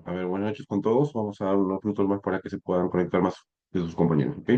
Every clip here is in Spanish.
A ver, buenas noches con todos. Vamos a dar unos minutos más para que se puedan conectar más de sus compañeros, ¿ok?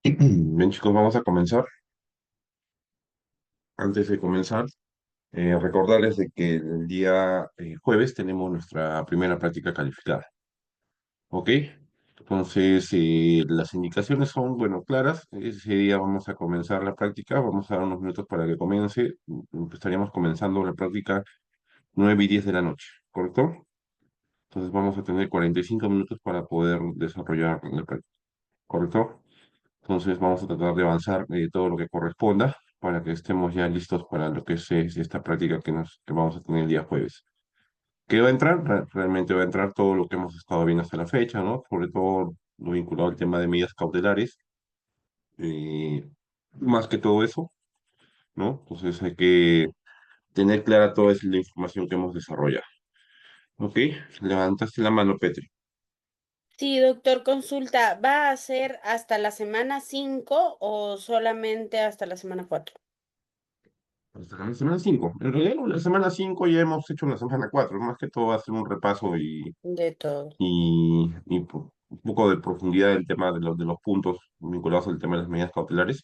Bien, chicos, vamos a comenzar. Antes de comenzar, recordarles de que el día jueves tenemos nuestra primera práctica calificada, ¿ok? Entonces, las indicaciones son, bueno, claras. Ese día vamos a comenzar la práctica. Vamos a dar unos minutos para que comience. Estaríamos comenzando la práctica 9 y 10 de la noche, ¿correcto? Entonces vamos a tener 45 minutos para poder desarrollar la práctica, ¿correcto? Entonces vamos a tratar de avanzar todo lo que corresponda para que estemos ya listos para lo que es esta práctica que vamos a tener el día jueves. ¿Qué va a entrar? Realmente va a entrar todo lo que hemos estado viendo hasta la fecha, ¿no? Sobre todo lo vinculado al tema de medidas cautelares, eh, más que todo eso, ¿no? Entonces hay que tener clara toda la información que hemos desarrollado. ¿Ok? Levantaste la mano, Petri. Sí, doctor, consulta, ¿va a ser hasta la semana 5 o solamente hasta la semana 4? Hasta la semana 5. En realidad, la semana 5 ya hemos hecho la semana 4. Más que todo va a ser un repaso De todo. un poco de profundidad del tema de los puntos vinculados al tema de las medidas cautelares.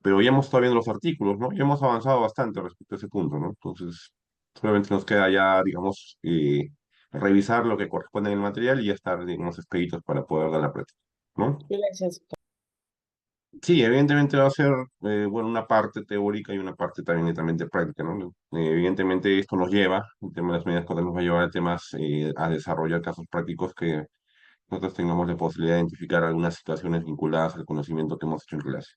Pero ya hemos estado viendo los artículos, ¿no? Ya hemos avanzado bastante respecto a ese punto, ¿no? Entonces, solamente nos queda ya, digamos, revisar lo que corresponde en el material y ya estar, digamos, expeditos para poder dar la práctica, ¿no? Gracias. Sí, evidentemente va a ser, bueno, una parte teórica y una parte también netamente práctica, ¿no? Evidentemente esto nos lleva, el tema de las medidas que nos va a llevar a temas, a desarrollar casos prácticos que nosotros tengamos la posibilidad de identificar algunas situaciones vinculadas al conocimiento que hemos hecho en clase.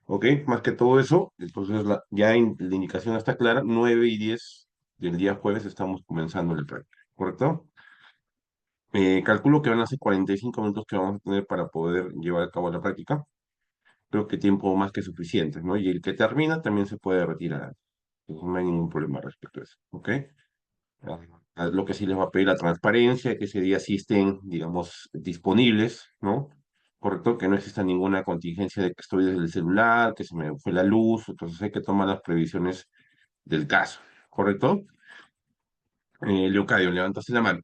¿Ok? Más que todo eso, entonces la indicación está clara, 9 y 10 del día jueves estamos comenzando la práctica, ¿correcto? Calculo que van a ser 45 minutos que vamos a tener para poder llevar a cabo la práctica. Creo que tiempo más que suficiente, ¿no? Y el que termina también se puede retirar. Entonces, no hay ningún problema respecto a eso, ¿ok? Lo que sí les va a pedir la transparencia, que ese día sí estén, digamos, disponibles, ¿no? Correcto, que no exista ninguna contingencia de que estoy desde el celular, que se me fue la luz, entonces hay que tomar las previsiones del caso, ¿correcto? Leocadio, levantaste la mano.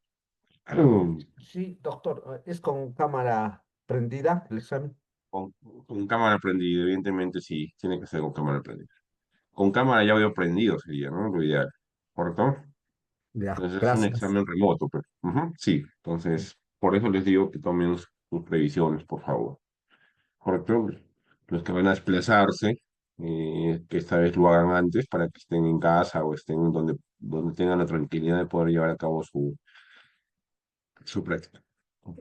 Sí, doctor, es con cámara prendida el examen. Con, con cámara prendida, evidentemente sí, tiene que ser con cámara prendida. Con cámara y audio prendido sería, ¿no? Lo ideal, ¿correcto? Ya, Entonces es un gracias. examen remoto, pero ujú, sí, entonces por eso les digo que tomen sus previsiones, por favor. ¿Correcto? Los que van a desplazarse, que esta vez lo hagan antes para que estén en casa o estén donde tengan la tranquilidad de poder llevar a cabo su práctica.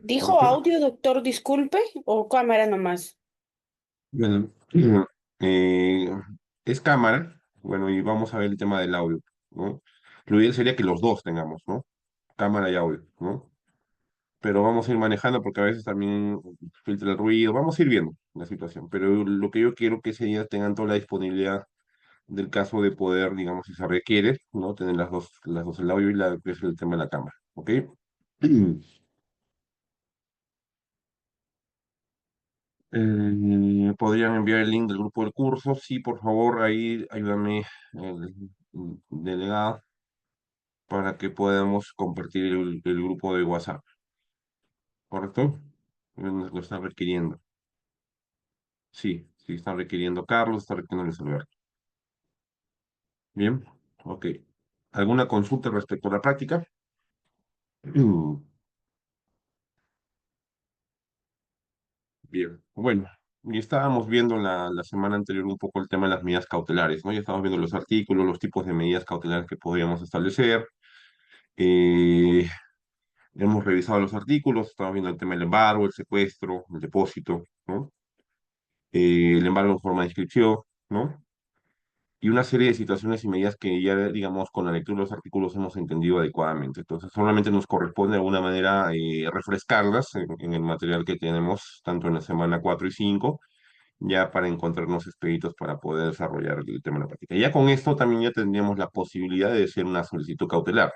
¿Dijo ¿Correcto? audio, doctor, disculpe, o cámara nomás? Bueno, eh, es cámara, bueno, y vamos a ver el tema del audio, ¿no? Lo ideal sería que los dos tengamos, ¿no? Cámara y audio, ¿no? Pero vamos a ir manejando porque a veces también filtra el ruido, vamos a ir viendo la situación, pero lo que yo quiero que ese día tengan toda la disponibilidad del caso de poder, digamos, si se requiere, ¿no? Tener las dos, el audio y que es el tema de la cámara, ¿ok? ¿Podrían enviar el link del grupo del curso? Sí, por favor, ahí ayúdame, delegado, para que podamos compartir el grupo de WhatsApp, ¿correcto? Nos lo están requiriendo. Sí, sí, están requiriendo Carlos, está requiriendo Luis Alberto. Bien, ok. ¿Alguna consulta respecto a la práctica? Bien, bueno, y estábamos viendo la semana anterior un poco el tema de las medidas cautelares, ¿no? Ya estábamos viendo los artículos, los tipos de medidas cautelares que podríamos establecer. Eh, hemos revisado los artículos, estamos viendo el tema del embargo, el secuestro, el depósito, ¿no? El embargo en forma de inscripción, ¿no? Y una serie de situaciones y medidas que ya, digamos, con la lectura de los artículos hemos entendido adecuadamente. Entonces, solamente nos corresponde de alguna manera refrescarlas en el material que tenemos, tanto en la semana 4 y 5 ya para encontrarnos expeditos para poder desarrollar el tema de la práctica. Ya con esto también ya tendríamos la posibilidad de hacer una solicitud cautelar,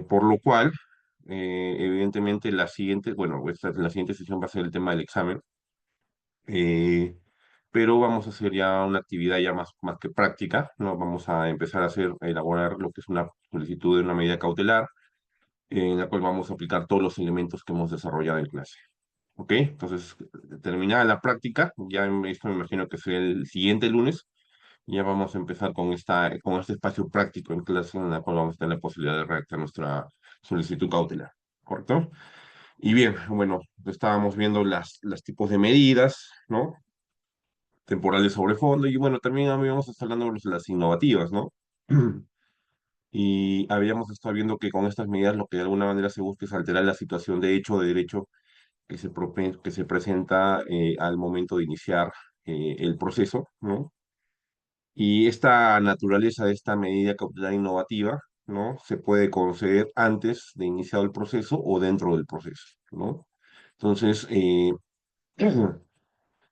por lo cual, evidentemente, bueno, la siguiente sesión va a ser el tema del examen, eh, pero vamos a hacer ya una actividad ya más que práctica, ¿no? Vamos a empezar a elaborar lo que es una solicitud de una medida cautelar, en la cual vamos a aplicar todos los elementos que hemos desarrollado en clase. ¿Ok? Entonces, terminada la práctica, ya esto me imagino que será el siguiente lunes, ya vamos a empezar con este espacio práctico en clase en la cual vamos a tener la posibilidad de redactar nuestra solicitud cautelar. ¿Correcto? Y bien, bueno, estábamos viendo las tipos de medidas, ¿no? Temporales sobre fondo, y bueno, también habíamos estado hablando de las innovativas, ¿no? Y habíamos estado viendo que con estas medidas lo que de alguna manera se busca es alterar la situación de hecho o de derecho que se presenta al momento de iniciar el proceso, ¿no? Y esta naturaleza de esta medida cautelar innovativa, ¿no? Se puede conceder antes de iniciado el proceso o dentro del proceso, ¿no? Entonces,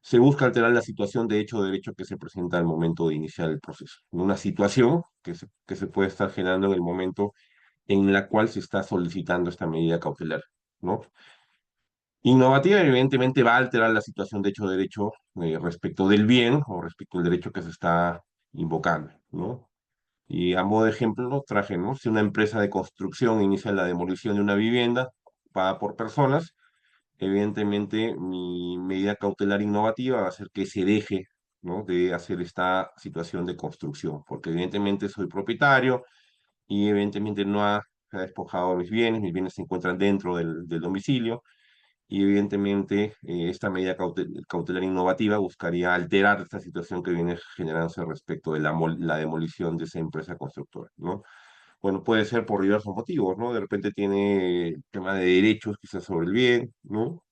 Se busca alterar la situación de hecho o derecho que se presenta al momento de iniciar el proceso. Una situación que se puede estar generando en el momento en la cual se está solicitando esta medida cautelar, ¿no? Innovativa, evidentemente, va a alterar la situación de hecho o derecho respecto del bien o respecto al derecho que se está invocando, ¿no? Y a modo de ejemplo, traje, ¿no? Si una empresa de construcción inicia la demolición de una vivienda ocupada por personas, evidentemente mi medida cautelar innovativa va a ser que se deje, ¿no? de hacer esta situación de construcción, porque evidentemente soy propietario y evidentemente no ha, se ha despojado de mis bienes se encuentran dentro del domicilio y evidentemente esta medida cautelar innovativa buscaría alterar esta situación que viene generándose respecto de la demolición de esa empresa constructora, ¿no? Bueno, puede ser por diversos motivos, ¿no? De repente tiene tema de derechos quizás sobre el bien, ¿no?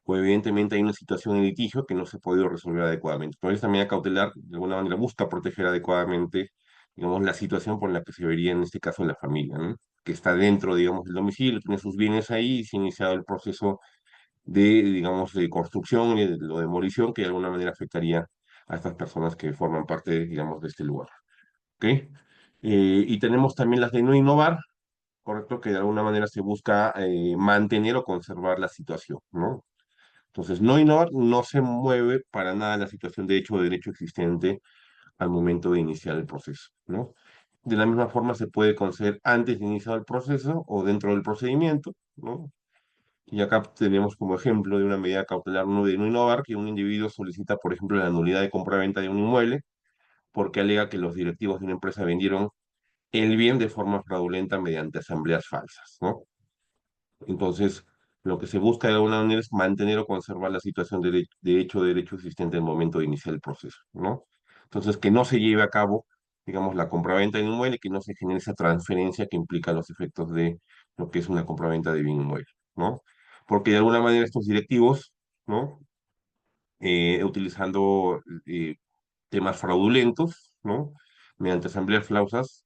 O evidentemente hay una situación de litigio que no se ha podido resolver adecuadamente. Entonces, esta medida cautelar, de alguna manera, busca proteger adecuadamente, digamos, la situación por la que se vería en este caso la familia, ¿no? Que está dentro, digamos, del domicilio, tiene sus bienes ahí y se ha iniciado el proceso de, digamos, de construcción y de demolición que de alguna manera afectaría a estas personas que forman parte, digamos, de este lugar. ¿Ok? Y tenemos también las de no innovar, ¿correcto? Que de alguna manera se busca mantener o conservar la situación, ¿no? Entonces, no innovar no se mueve para nada la situación de hecho o derecho existente al momento de iniciar el proceso, ¿no? De la misma forma se puede conceder antes de iniciar el proceso o dentro del procedimiento, ¿no? Y acá tenemos como ejemplo de una medida cautelar de no innovar que un individuo solicita, por ejemplo, la nulidad de compra-venta de un inmueble porque alega que los directivos de una empresa vendieron el bien de forma fraudulenta mediante asambleas falsas, ¿no? Entonces, lo que se busca de alguna manera es mantener o conservar la situación de hecho o derecho existente en el momento de iniciar el proceso, ¿no? Entonces, que no se lleve a cabo, digamos, la compraventa de un inmueble, que no se genere esa transferencia que implica los efectos de lo que es una compraventa de bien inmueble, ¿no? Porque de alguna manera estos directivos, ¿no? Utilizando temas fraudulentos, ¿no? Mediante asambleas flausas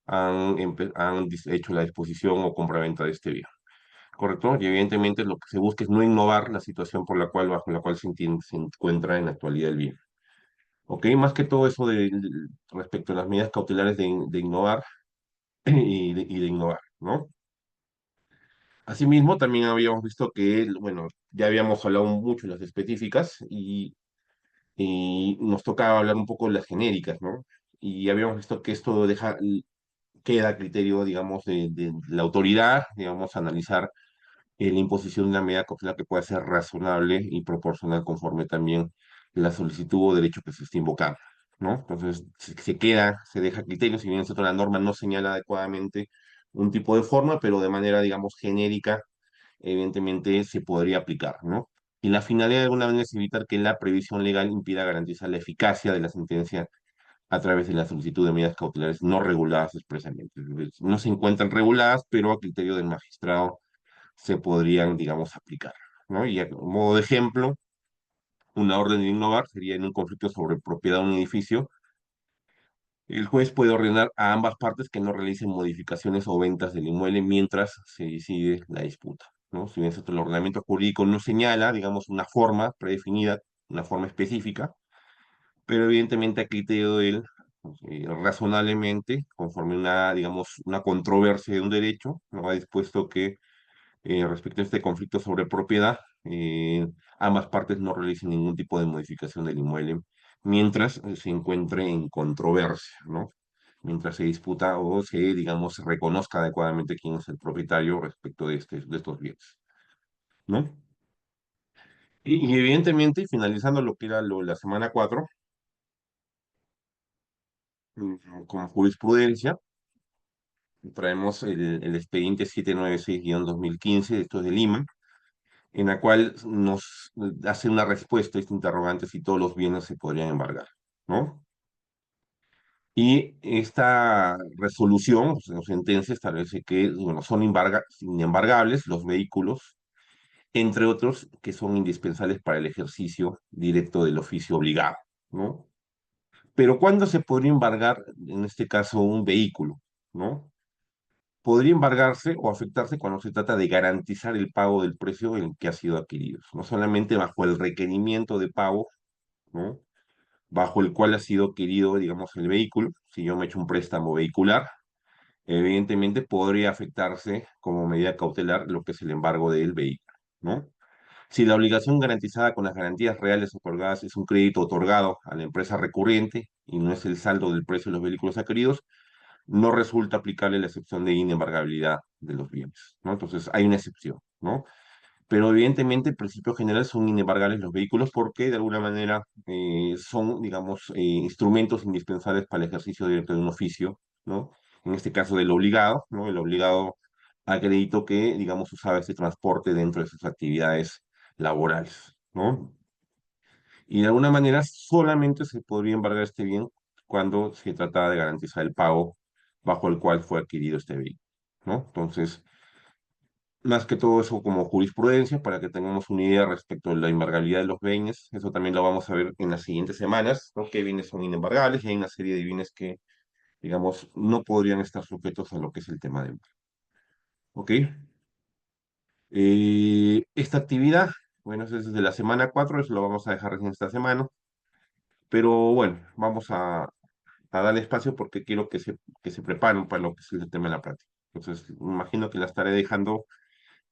han hecho la disposición o compraventa de este bien. ¿Correcto? Y evidentemente lo que se busca es no innovar la situación por la cual, bajo la cual se encuentra en la actualidad el bien. ¿Ok? Más que todo eso respecto a las medidas cautelares de innovar y de innovar, ¿no? Asimismo, también habíamos visto que, bueno, ya habíamos hablado mucho de las específicas y nos tocaba hablar un poco de las genéricas, ¿no? Y habíamos visto que esto queda a criterio, digamos, de la autoridad, digamos, analizar la imposición de una medida cautelar que pueda ser razonable y proporcional conforme también la solicitud o derecho que se esté invocando, ¿no? Entonces, se deja criterio, si bien es cierto, la norma no señala adecuadamente un tipo de forma, pero de manera, digamos, genérica, evidentemente se podría aplicar, ¿no? Y la finalidad de alguna manera es evitar que la previsión legal impida garantizar la eficacia de la sentencia a través de la solicitud de medidas cautelares no reguladas expresamente. Es decir, no se encuentran reguladas, pero a criterio del magistrado se podrían, digamos, aplicar, ¿no? Y a modo de ejemplo, una orden de innovar sería en un conflicto sobre propiedad de un edificio. El juez puede ordenar a ambas partes que no realicen modificaciones o ventas del inmueble mientras se decide la disputa, ¿no? Si bien el ordenamiento jurídico no señala, digamos, una forma predefinida, una forma específica, pero evidentemente a criterio de él, razonablemente, conforme una, digamos, una controversia de un derecho, no ha dispuesto que respecto a este conflicto sobre propiedad, ambas partes no realicen ningún tipo de modificación del inmueble mientras se encuentre en controversia, ¿no? Mientras se disputa o se, digamos, reconozca adecuadamente quién es el propietario respecto de estos bienes, ¿no? Y evidentemente, finalizando lo que era la semana 4 con jurisprudencia, traemos el expediente 796-2015, esto es de Lima, en la cual nos hace una respuesta a este interrogante si todos los bienes se podrían embargar, ¿no? Y esta resolución, o sentencia, establece que, bueno, son inembargables los vehículos, entre otros que son indispensables para el ejercicio directo del oficio obligado, ¿no? Pero ¿cuándo se podría embargar, en este caso, un vehículo, ¿no? podría embargarse o afectarse cuando se trata de garantizar el pago del precio en el que ha sido adquirido, no solamente bajo el requerimiento de pago, ¿no? Bajo el cual ha sido adquirido, digamos, el vehículo. Si yo me echo un préstamo vehicular, evidentemente podría afectarse como medida cautelar lo que es el embargo del vehículo, ¿no? Si la obligación garantizada con las garantías reales otorgadas es un crédito otorgado a la empresa recurrente y no es el saldo del precio de los vehículos adquiridos, no resulta aplicable la excepción de inembargabilidad de los bienes, ¿no? Entonces hay una excepción, ¿no? Pero evidentemente, en principio general, son inembargables los vehículos porque de alguna manera son, digamos, instrumentos indispensables para el ejercicio directo de un oficio, ¿no? En este caso del obligado, ¿no? El obligado acreditó que, digamos, usaba este transporte dentro de sus actividades laborales, ¿no? Y de alguna manera solamente se podría embargar este bien cuando se trataba de garantizar el pago bajo el cual fue adquirido este vehículo, ¿no? Entonces, más que todo eso como jurisprudencia para que tengamos una idea respecto a la embargabilidad de los bienes. Eso también lo vamos a ver en las siguientes semanas, ¿no? ¿Qué bienes son inembargables? Y hay una serie de bienes que, digamos, no podrían estar sujetos a lo que es el tema de embargo. ¿Ok? Esta actividad, bueno, eso es desde la semana 4, eso lo vamos a dejar en esta semana, pero bueno, vamos a darle espacio porque quiero que se preparen para lo que es el tema de la práctica. Entonces, imagino que la estaré dejando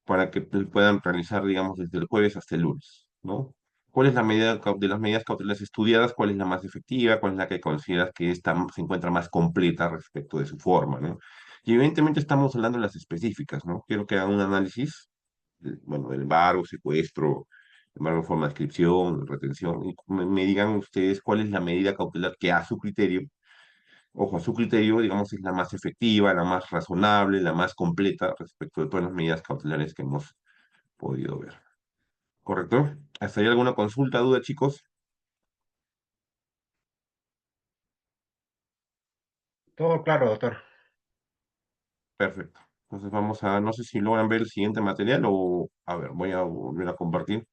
para que puedan realizar, digamos, desde el jueves hasta el lunes, ¿no? ¿Cuál es la medida de las medidas cautelares estudiadas? ¿Cuál es la más efectiva? ¿Cuál es la que consideras que se encuentra más completa respecto de su forma, ¿no? Y evidentemente estamos hablando de las específicas, ¿no? Quiero que hagan un análisis, bueno, del embargo, secuestro, embargo en forma de inscripción, retención, y me digan ustedes cuál es la medida cautelar que a su criterio, ojo, a su criterio, digamos, es la más efectiva, la más razonable, la más completa respecto de todas las medidas cautelares que hemos podido ver. ¿Correcto? ¿Hasta ahí alguna consulta, duda, chicos? Todo claro, doctor. Perfecto. Entonces vamos a, no sé si logran ver el siguiente material o, a ver, voy a volver a compartir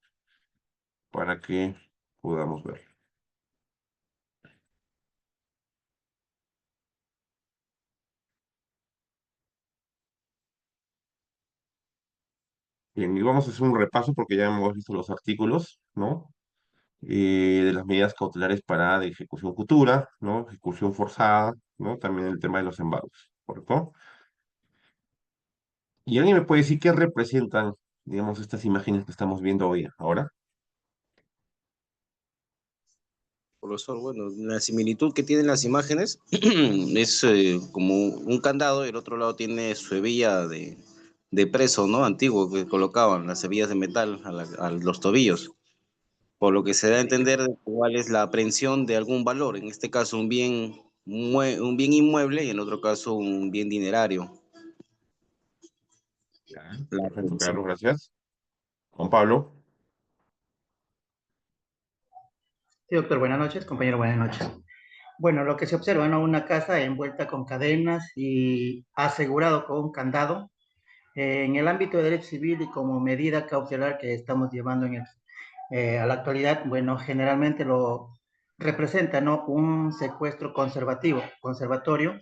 para que podamos ver. Bien, y vamos a hacer un repaso porque ya hemos visto los artículos, ¿no? De las medidas cautelares para de ejecución futura, ¿no? Ejecución forzada, ¿no? También el tema de los embargos, ¿correcto? ¿Y alguien me puede decir qué representan, digamos, estas imágenes que estamos viendo hoy, ahora? Profesor, bueno, la similitud que tienen las imágenes es como un candado y el otro lado tiene su hebilla de preso, ¿no? Antiguo que colocaban, las hebillas de metal a los tobillos, por lo que se da a entender de cuál es la aprehensión de algún valor, en este caso un bien inmueble y en otro caso un bien dinerario. Ya, La perfecto, aprehensión. Carlos, gracias. Juan Pablo. Sí, doctor, buenas noches, compañero, buenas noches. Bueno, lo que se observa, ¿no? Una casa envuelta con cadenas y asegurado con un candado. En el ámbito de derecho civil y como medida cautelar que estamos llevando a la actualidad, bueno, generalmente lo representa, ¿no? Un secuestro conservatorio,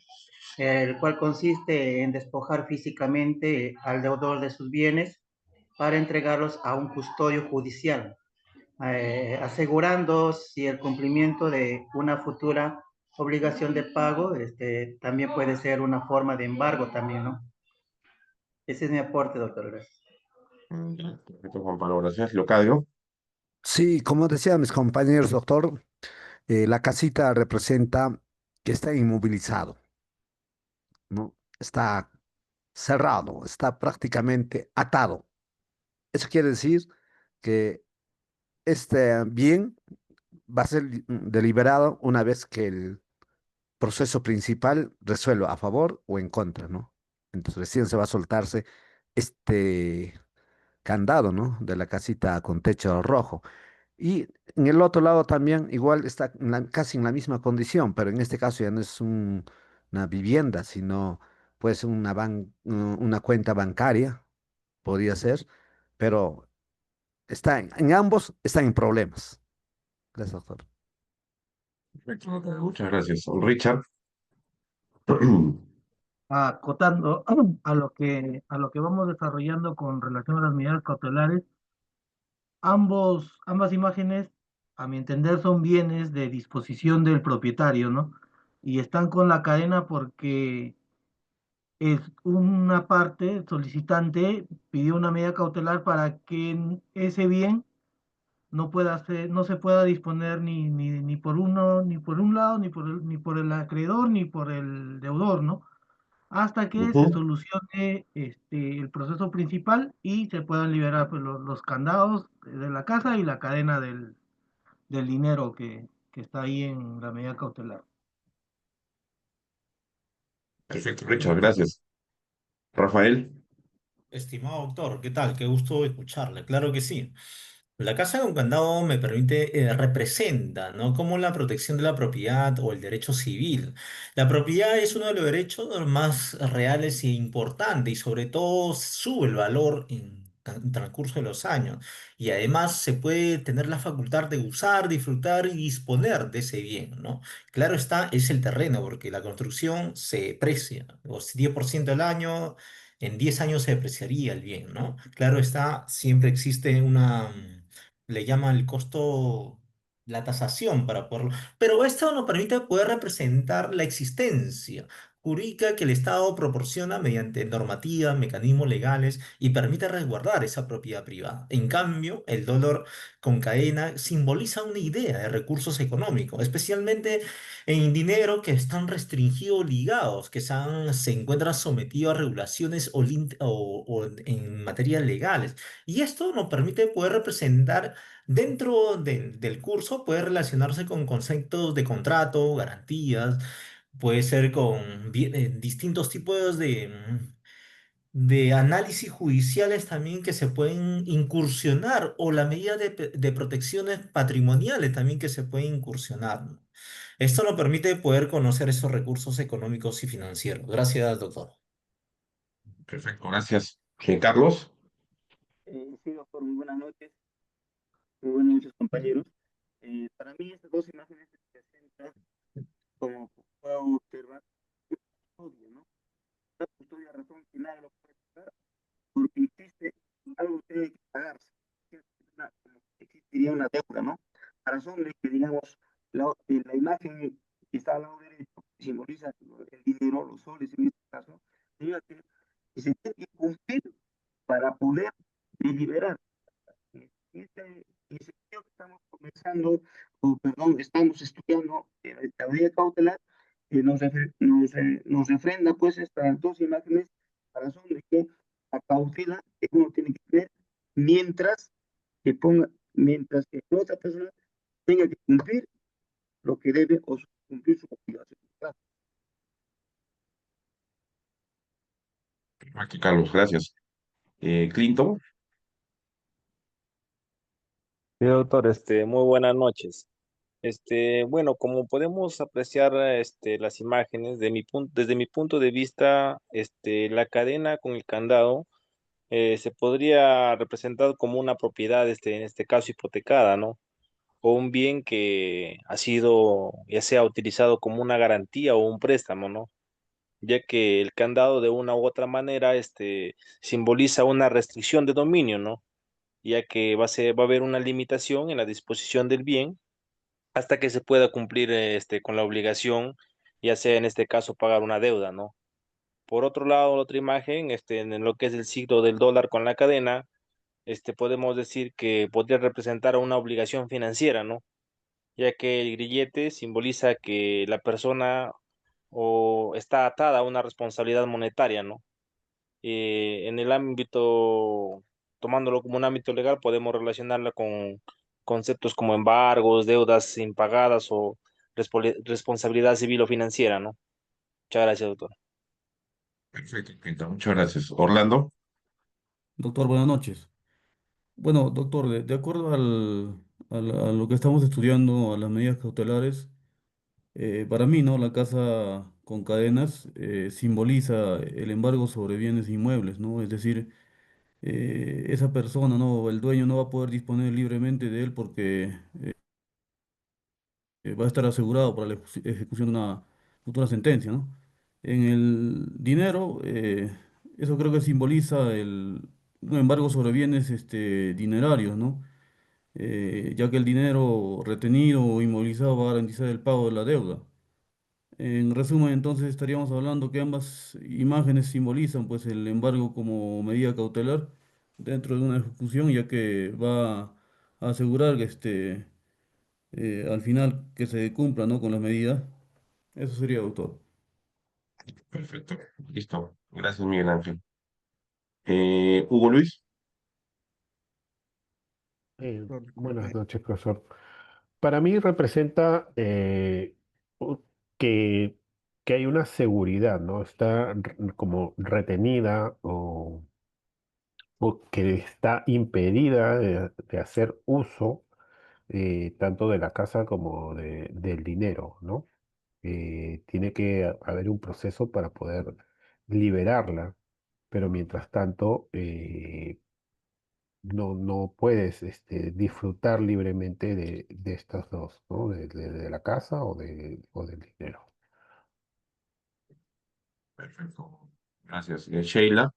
el cual consiste en despojar físicamente al deudor de sus bienes para entregarlos a un custodio judicial, asegurando si el cumplimiento de una futura obligación de pago, también puede ser una forma de embargo también, ¿no? Ese es mi aporte, doctor. Gracias. Ya, perfecto, Juan Pablo, gracias. Locadio. Sí, como decían mis compañeros, doctor, la casita representa que está inmovilizado, ¿no? Está cerrado, está prácticamente atado. Eso quiere decir que este bien va a ser deliberado una vez que el proceso principal resuelva a favor o en contra, ¿no? Entonces recién se va a soltarse este candado, ¿no? De la casita con techo rojo. Y en el otro lado también igual está casi en la misma condición, pero en este caso ya no es una vivienda, sino puede ser una cuenta bancaria, podría ser, pero en ambos están en problemas. Gracias, doctor. Perfecto, Locadio, muchas gracias. Richard. acotando a lo que vamos desarrollando con relación a las medidas cautelares, ambas imágenes, a mi entender, son bienes de disposición del propietario, ¿no? Y están con la cadena porque es una parte solicitante pidió una medida cautelar para que ese bien no se pueda disponer ni por uno, ni por un lado, ni por el acreedor, ni por el deudor, ¿no? Hasta que se Ujú. solucione el proceso principal y se puedan liberar pues, los candados de la casa y la cadena del dinero que está ahí en la medida cautelar. Perfecto, Richard, gracias. Rafael. Estimado doctor, ¿qué tal? Qué gusto escucharle. Claro que sí. La casa con candado me permite, representa, ¿no? Como la protección de la propiedad o el derecho civil. La propiedad es uno de los derechos más reales e importantes y sobre todo sube el valor en transcurso de los años. Y además se puede tener la facultad de usar, disfrutar y disponer de ese bien, ¿no? Claro está, es el terreno, porque la construcción se precia, o 10% al año, en 10 años se depreciaría el bien, ¿no? Claro está, siempre existe le llaman el costo, la tasación para poderlo, pero esto nos permite poder representar la existencia jurídica que el Estado proporciona mediante normativas, mecanismos legales y permite resguardar esa propiedad privada. En cambio, el dólar con cadena simboliza una idea de recursos económicos, especialmente en dinero que están restringidos, ligados, se encuentran sometidos a regulaciones o en materias legales. Y esto nos permite poder representar dentro del curso, puede relacionarse con conceptos de contrato, garantías, puede ser con distintos tipos de análisis judiciales también que se pueden incursionar o la medida de protecciones patrimoniales también que se pueden incursionar, ¿no? Esto nos permite poder conocer esos recursos económicos y financieros. Gracias, doctor. Perfecto, gracias. Carlos. Sí, doctor, muy buenas noches, compañeros. Para mí, estas dos imágenes representan, como puedo observar, custodia, ¿no? La custodia, razón que nadie lo puede pagar, porque existe algo que tiene que pagarse. Como existiría una deuda, ¿no? A razón de que, digamos, la imagen que está al lado derecho simboliza el dinero, los soles en este caso, significa que se tiene que cumplir para poder deliberar. En ese sentido que estamos comenzando, o perdón, estamos estudiando la teoría cautelar, nos refrenda pues estas dos imágenes a razón de que la cautela que uno tiene que tener mientras mientras que la otra persona tenga que cumplir lo que debe o cumplir su obligación. Claro. Aquí, Carlos, gracias. Clinton. Sí, doctor, muy buenas noches. Bueno, como podemos apreciar, las imágenes, desde mi punto de vista, la cadena con el candado se podría representar como una propiedad, en este caso hipotecada, ¿no? O un bien que ha sido, ya sea utilizado como una garantía o un préstamo, ¿no? Ya que el candado de una u otra manera, simboliza una restricción de dominio, ¿no? Ya que va a haber una limitación en la disposición del bien hasta que se pueda cumplir con la obligación, ya sea en este caso pagar una deuda, ¿no? Por otro lado, la otra imagen, en lo que es el ciclo del dólar con la cadena, podemos decir que podría representar una obligación financiera, ¿no? Ya que el grillete simboliza que la persona o está atada a una responsabilidad monetaria, ¿no? En el ámbito, tomándolo como un ámbito legal, podemos relacionarla con conceptos como embargos, deudas impagadas o responsabilidad civil o financiera, ¿no? Muchas gracias, doctor. Perfecto, Clinton. Muchas gracias. Orlando. Doctor, buenas noches. Bueno, doctor, de acuerdo a lo que estamos estudiando, a las medidas cautelares, para mí, ¿no? La casa con cadenas simboliza el embargo sobre bienes inmuebles, ¿no? Es decir, esa persona, ¿no? El dueño no va a poder disponer libremente de él porque va a estar asegurado para la ejecución de una futura sentencia, ¿no? En el dinero, eso creo que simboliza un embargo sobre bienes dinerarios, ¿no? Ya que el dinero retenido o inmovilizado va a garantizar el pago de la deuda. En resumen, entonces estaríamos hablando que ambas imágenes simbolizan pues el embargo como medida cautelar dentro de una ejecución, ya que va a asegurar que al final que se cumpla, ¿no? con las medidas. Eso sería, doctor. Perfecto. Listo. Gracias, Miguel Ángel. Hugo Luis. Buenas noches, profesor. Para mí representa que, que hay una seguridad, ¿no? Está como retenida o que está impedida de hacer uso tanto de la casa como del dinero, ¿no? Tiene que haber un proceso para poder liberarla, pero mientras tanto no puedes disfrutar libremente de estas dos, ¿no? De la casa o del dinero. Perfecto. Gracias. Sheila.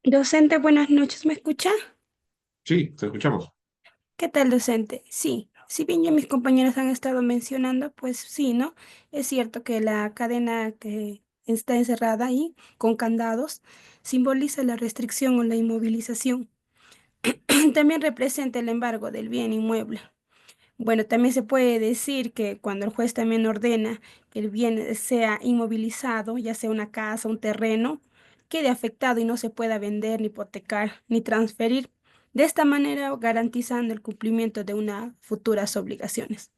Docente, buenas noches, ¿me escucha? Sí, te escuchamos. ¿Qué tal, docente? Sí, si bien ya mis compañeros han estado mencionando, pues sí, ¿no? Es cierto que la cadena que está encerrada ahí, con candados, simboliza la restricción o la inmovilización. También representa el embargo del bien inmueble. Bueno, también se puede decir que cuando el juez también ordena que el bien sea inmovilizado, ya sea una casa, un terreno, quede afectado y no se pueda vender, ni hipotecar, ni transferir, de esta manera garantizando el cumplimiento de unas futuras obligaciones.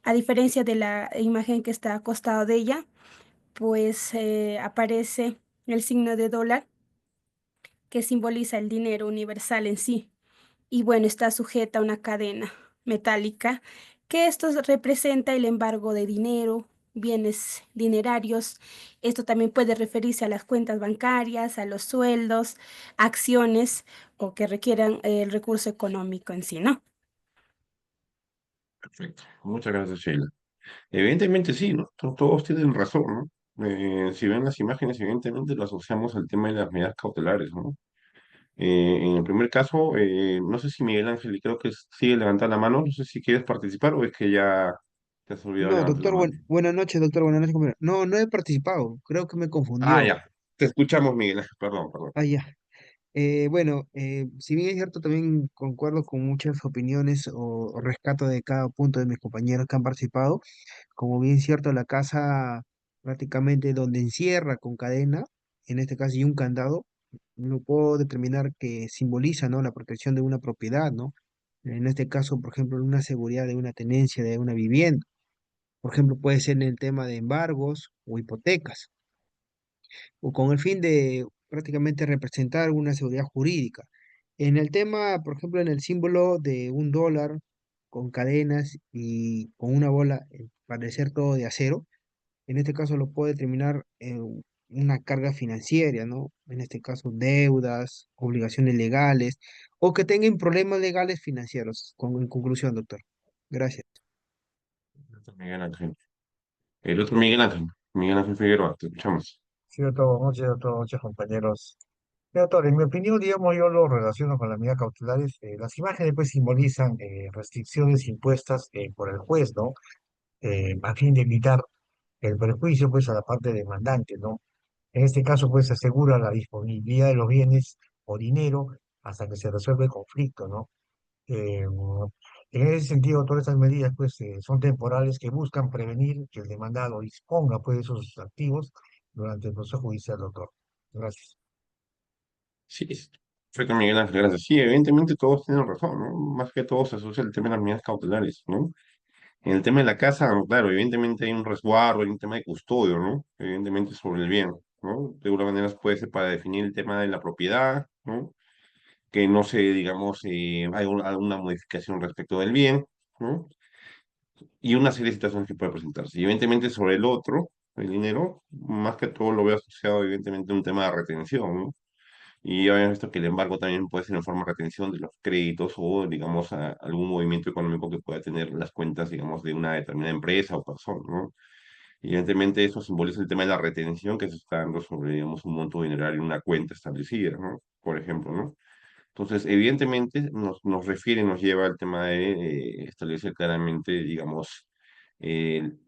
A diferencia de la imagen que está acostado de ella, pues aparece el signo de dólar que simboliza el dinero universal en sí y bueno, está sujeta a una cadena metálica, que esto representa el embargo de dinero, bienes dinerarios. Esto también puede referirse a las cuentas bancarias, a los sueldos, acciones o que requieran el recurso económico en sí, ¿no? Perfecto. Muchas gracias, Sheila. Evidentemente sí, ¿no? Todos tienen razón, ¿no? Si ven las imágenes, evidentemente lo asociamos al tema de las medidas cautelares, ¿no? En el primer caso, no sé si Miguel Ángel, y creo que sigue levantando la mano, no sé si quieres participar o es que ya te has olvidado de No, levantar la doctor, mano. buenas noches, compañero. No, no he participado, creo que me Ah, confundió. ya, te escuchamos, Miguel Ángel, perdón, perdón. Ah, ya. Bueno, si bien es cierto, también concuerdo con muchas opiniones o rescato de cada punto de mis compañeros que han participado. Como bien es cierto, la casa prácticamente donde encierra con cadena, en este caso y un candado, no puedo determinar que simboliza, ¿no? La protección de una propiedad, ¿no? En este caso, por ejemplo, una seguridad de una tenencia de una vivienda. Por ejemplo, puede ser en el tema de embargos o hipotecas, o con el fin de prácticamente representar una seguridad jurídica. En el tema, por ejemplo, en el símbolo de un dólar con cadenas y con una bola, parecer todo de acero, en este caso lo puede determinar una carga financiera, ¿no? En este caso, deudas, obligaciones legales, o que tengan problemas legales financieros. En conclusión, doctor. Gracias. Miguel Ángel. El otro Miguel Ángel, Miguel Ángel Figueroa, te escuchamos. Sí, doctor, muchos compañeros. Sí, doctor, en mi opinión, digamos, yo lo relaciono con las medidas cautelares. Las imágenes pues simbolizan restricciones impuestas por el juez, ¿no? A fin de evitar el perjuicio pues a la parte demandante, ¿no? En este caso pues se asegura la disponibilidad de los bienes o dinero hasta que se resuelve el conflicto, ¿no? Eh, en ese sentido, todas estas medidas pues son temporales que buscan prevenir que el demandado disponga pues de esos activos durante el proceso judicial, doctor. Gracias. Sí, perfecto, Miguel Ángel, gracias. Sí, evidentemente todos tienen razón, ¿no? Más que todo se asocia el tema de las medidas cautelares, ¿no? En el tema de la casa, claro, evidentemente hay un resguardo, hay un tema de custodio, ¿no? Evidentemente sobre el bien, ¿no? De alguna manera puede ser para definir el tema de la propiedad, ¿no? Que no se, digamos, hay alguna modificación respecto del bien, ¿no? Y una serie de situaciones que puede presentarse. Y evidentemente sobre el otro, el dinero, más que todo lo veo asociado evidentemente a un tema de retención, ¿no? Y habíamos visto que el embargo también puede ser en forma de retención de los créditos o, digamos, algún movimiento económico que pueda tener las cuentas, digamos, de una determinada empresa o persona, ¿no? Evidentemente eso simboliza el tema de la retención que se está dando sobre, digamos, un monto dinerario en una cuenta establecida, ¿no? Por ejemplo, ¿no? Entonces, evidentemente nos refiere, nos lleva al tema de establecer claramente, digamos,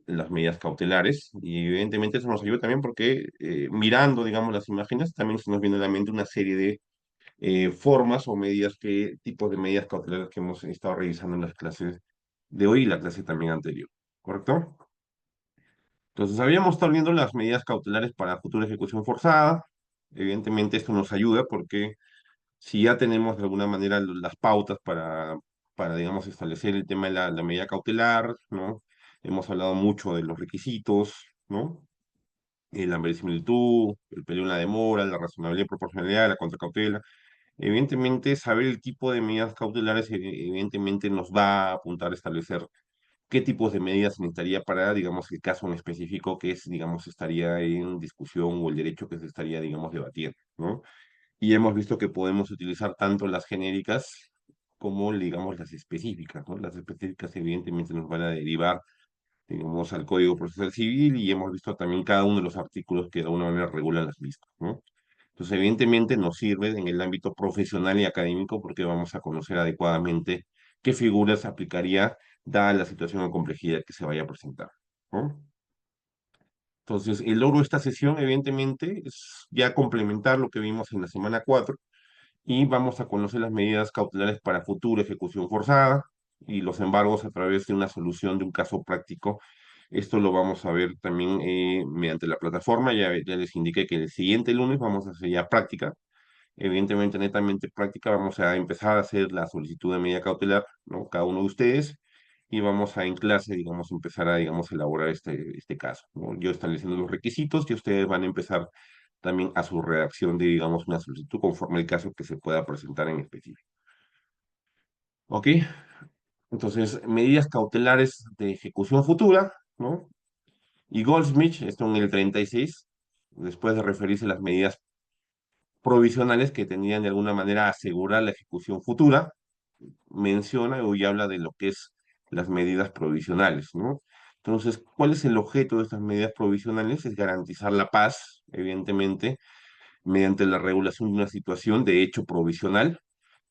las medidas cautelares. Y evidentemente eso nos ayuda también porque mirando, digamos, las imágenes, también se nos viene a la mente una serie de formas o medidas tipos de medidas cautelares que hemos estado revisando en las clases de hoy y la clase también anterior. ¿Correcto? Entonces, habíamos estado viendo las medidas cautelares para futura ejecución forzada. Evidentemente, esto nos ayuda porque si ya tenemos de alguna manera las pautas digamos, establecer el tema de la medida cautelar, ¿no? Hemos hablado mucho de los requisitos, ¿no? La verisimilitud, el peligro en la demora, la razonabilidad y proporcionalidad, la contracautela. Evidentemente, saber el tipo de medidas cautelares, evidentemente, nos va a apuntar a establecer qué tipos de medidas se necesitaría para, digamos, el caso en específico que es, digamos, estaría en discusión o el derecho que se estaría, digamos, debatiendo, ¿no? Y hemos visto que podemos utilizar tanto las genéricas como, digamos, las específicas, ¿no? Las específicas evidentemente nos van a derivar, digamos, al Código Procesal Civil y hemos visto también cada uno de los artículos que de alguna manera regulan las mismas, ¿no? Entonces, evidentemente nos sirve en el ámbito profesional y académico porque vamos a conocer adecuadamente qué figuras aplicaría dada la situación o complejidad que se vaya a presentar, ¿no? Entonces, el logro de esta sesión, evidentemente, es ya complementar lo que vimos en la semana 4 y vamos a conocer las medidas cautelares para futura ejecución forzada y los embargos a través de una solución de un caso práctico. Esto lo vamos a ver también mediante la plataforma. Ya les indiqué que el siguiente lunes vamos a hacer ya práctica. Evidentemente, netamente práctica, vamos a empezar a hacer la solicitud de medida cautelar, ¿no? Cada uno de ustedes, y vamos a en clase, digamos, empezar a, digamos, elaborar este caso, ¿no? Yo estableciendo los requisitos y ustedes van a empezar también a su redacción de, digamos, una solicitud conforme el caso que se pueda presentar en específico. ¿Ok? Entonces, medidas cautelares de ejecución futura, ¿no? Y Goldsmith, esto en el 36, después de referirse a las medidas provisionales que tenían de alguna manera asegurar la ejecución futura, menciona y habla de lo que es las medidas provisionales, ¿no? Entonces, ¿cuál es el objeto de estas medidas provisionales? Es garantizar la paz, evidentemente, mediante la regulación de una situación de hecho provisional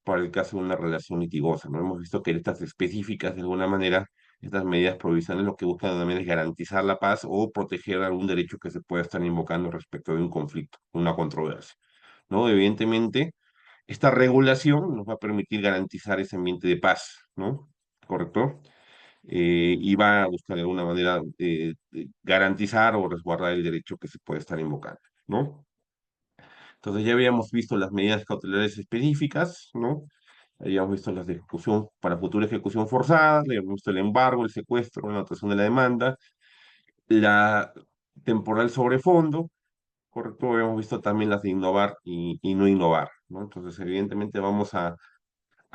para el caso de una relación litigosa, ¿no? Hemos visto que estas específicas, de alguna manera, estas medidas provisionales lo que buscan de alguna manera es garantizar la paz o proteger algún derecho que se pueda estar invocando respecto de un conflicto, una controversia, ¿no? Evidentemente, esta regulación nos va a permitir garantizar ese ambiente de paz, ¿no? ¿Correcto? Y va a buscar de alguna manera garantizar o resguardar el derecho que se puede estar invocando, ¿no? Entonces ya habíamos visto las medidas cautelares específicas, ¿no? Habíamos visto las de ejecución para futura ejecución forzada, habíamos visto el embargo, el secuestro, la anotación de la demanda, la temporal sobre fondo, correcto, habíamos visto también las de innovar y no innovar, ¿no? Entonces, evidentemente vamos a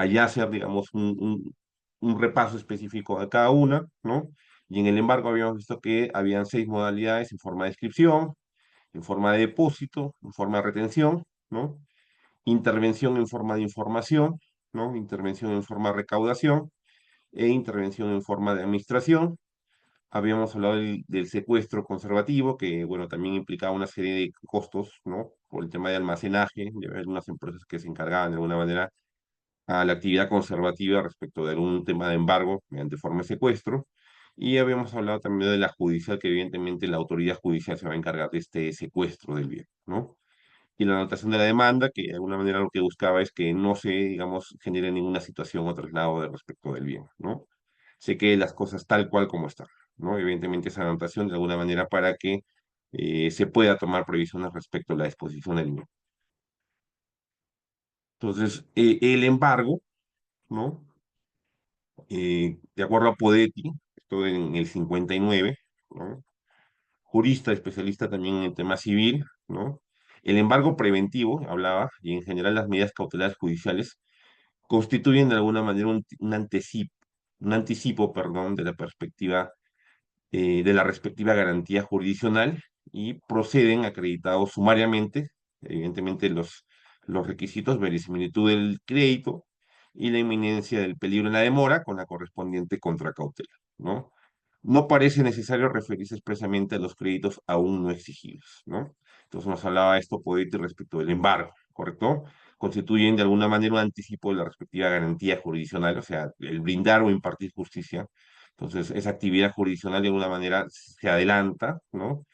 ya hacer, digamos, un repaso específico de cada una, ¿no? Y en el embargo habíamos visto que habían 6 modalidades en forma de inscripción, en forma de depósito, en forma de retención, ¿no? Intervención en forma de información, ¿no? Intervención en forma de recaudación e intervención en forma de administración. Habíamos hablado del secuestro conservativo, que, bueno, también implicaba una serie de costos, ¿no? Por el tema de almacenaje, de algunas empresas que se encargaban de alguna manera a la actividad conservativa respecto de algún tema de embargo mediante forma de secuestro. Y habíamos hablado también de la judicial, que evidentemente la autoridad judicial se va a encargar de este secuestro del bien, ¿no? Y la anotación de la demanda, que de alguna manera lo que buscaba es que no se, digamos, genere ninguna situación o traslado de respecto del bien, ¿no? Se quede las cosas tal cual como están, ¿no? Evidentemente esa anotación de alguna manera para que se pueda tomar previsiones respecto a la disposición del bien. Entonces, el embargo, ¿no? De acuerdo a Podetti, esto en el 59, ¿no? Jurista, especialista también en el tema civil, ¿no? El embargo preventivo, hablaba, y en general las medidas cautelares judiciales constituyen de alguna manera un anticipo, perdón, de la perspectiva de la respectiva garantía jurisdiccional y proceden acreditados sumariamente, evidentemente los requisitos, verisimilitud del crédito y la inminencia del peligro en la demora con la correspondiente contracautela, ¿no? No parece necesario referirse expresamente a los créditos aún no exigibles, ¿no? Entonces nos hablaba esto Podetti respecto del embargo, ¿correcto? Constituyen de alguna manera un anticipo de la respectiva garantía jurisdiccional, o sea, el brindar o impartir justicia. Entonces, esa actividad jurisdiccional de alguna manera se adelanta, ¿no?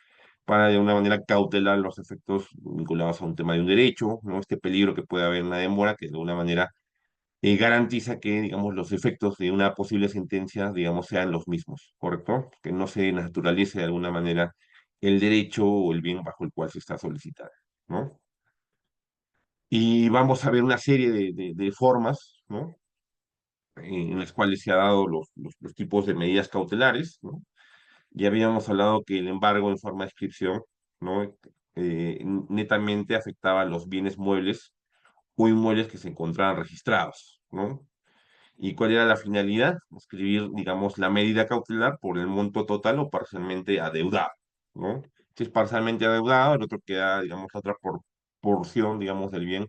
Para de alguna manera cautelar los efectos vinculados a un tema de un derecho, ¿no? Este peligro que puede haber en una demora, que de alguna manera garantiza que, digamos, los efectos de una posible sentencia, digamos, sean los mismos, ¿correcto? Que no se naturalice de alguna manera el derecho o el bien bajo el cual se está solicitando, ¿no? Y vamos a ver una serie de formas, ¿no? En las cuales se ha dado los tipos de medidas cautelares, ¿no? Ya habíamos hablado que el embargo en forma de inscripción, ¿no? Netamente afectaba los bienes muebles o inmuebles que se encontraban registrados, ¿no? ¿Y cuál era la finalidad? Escribir, digamos, la medida cautelar por el monto total o parcialmente adeudado, ¿no? Si es parcialmente adeudado, el otro queda, digamos, la otra porción, digamos, del bien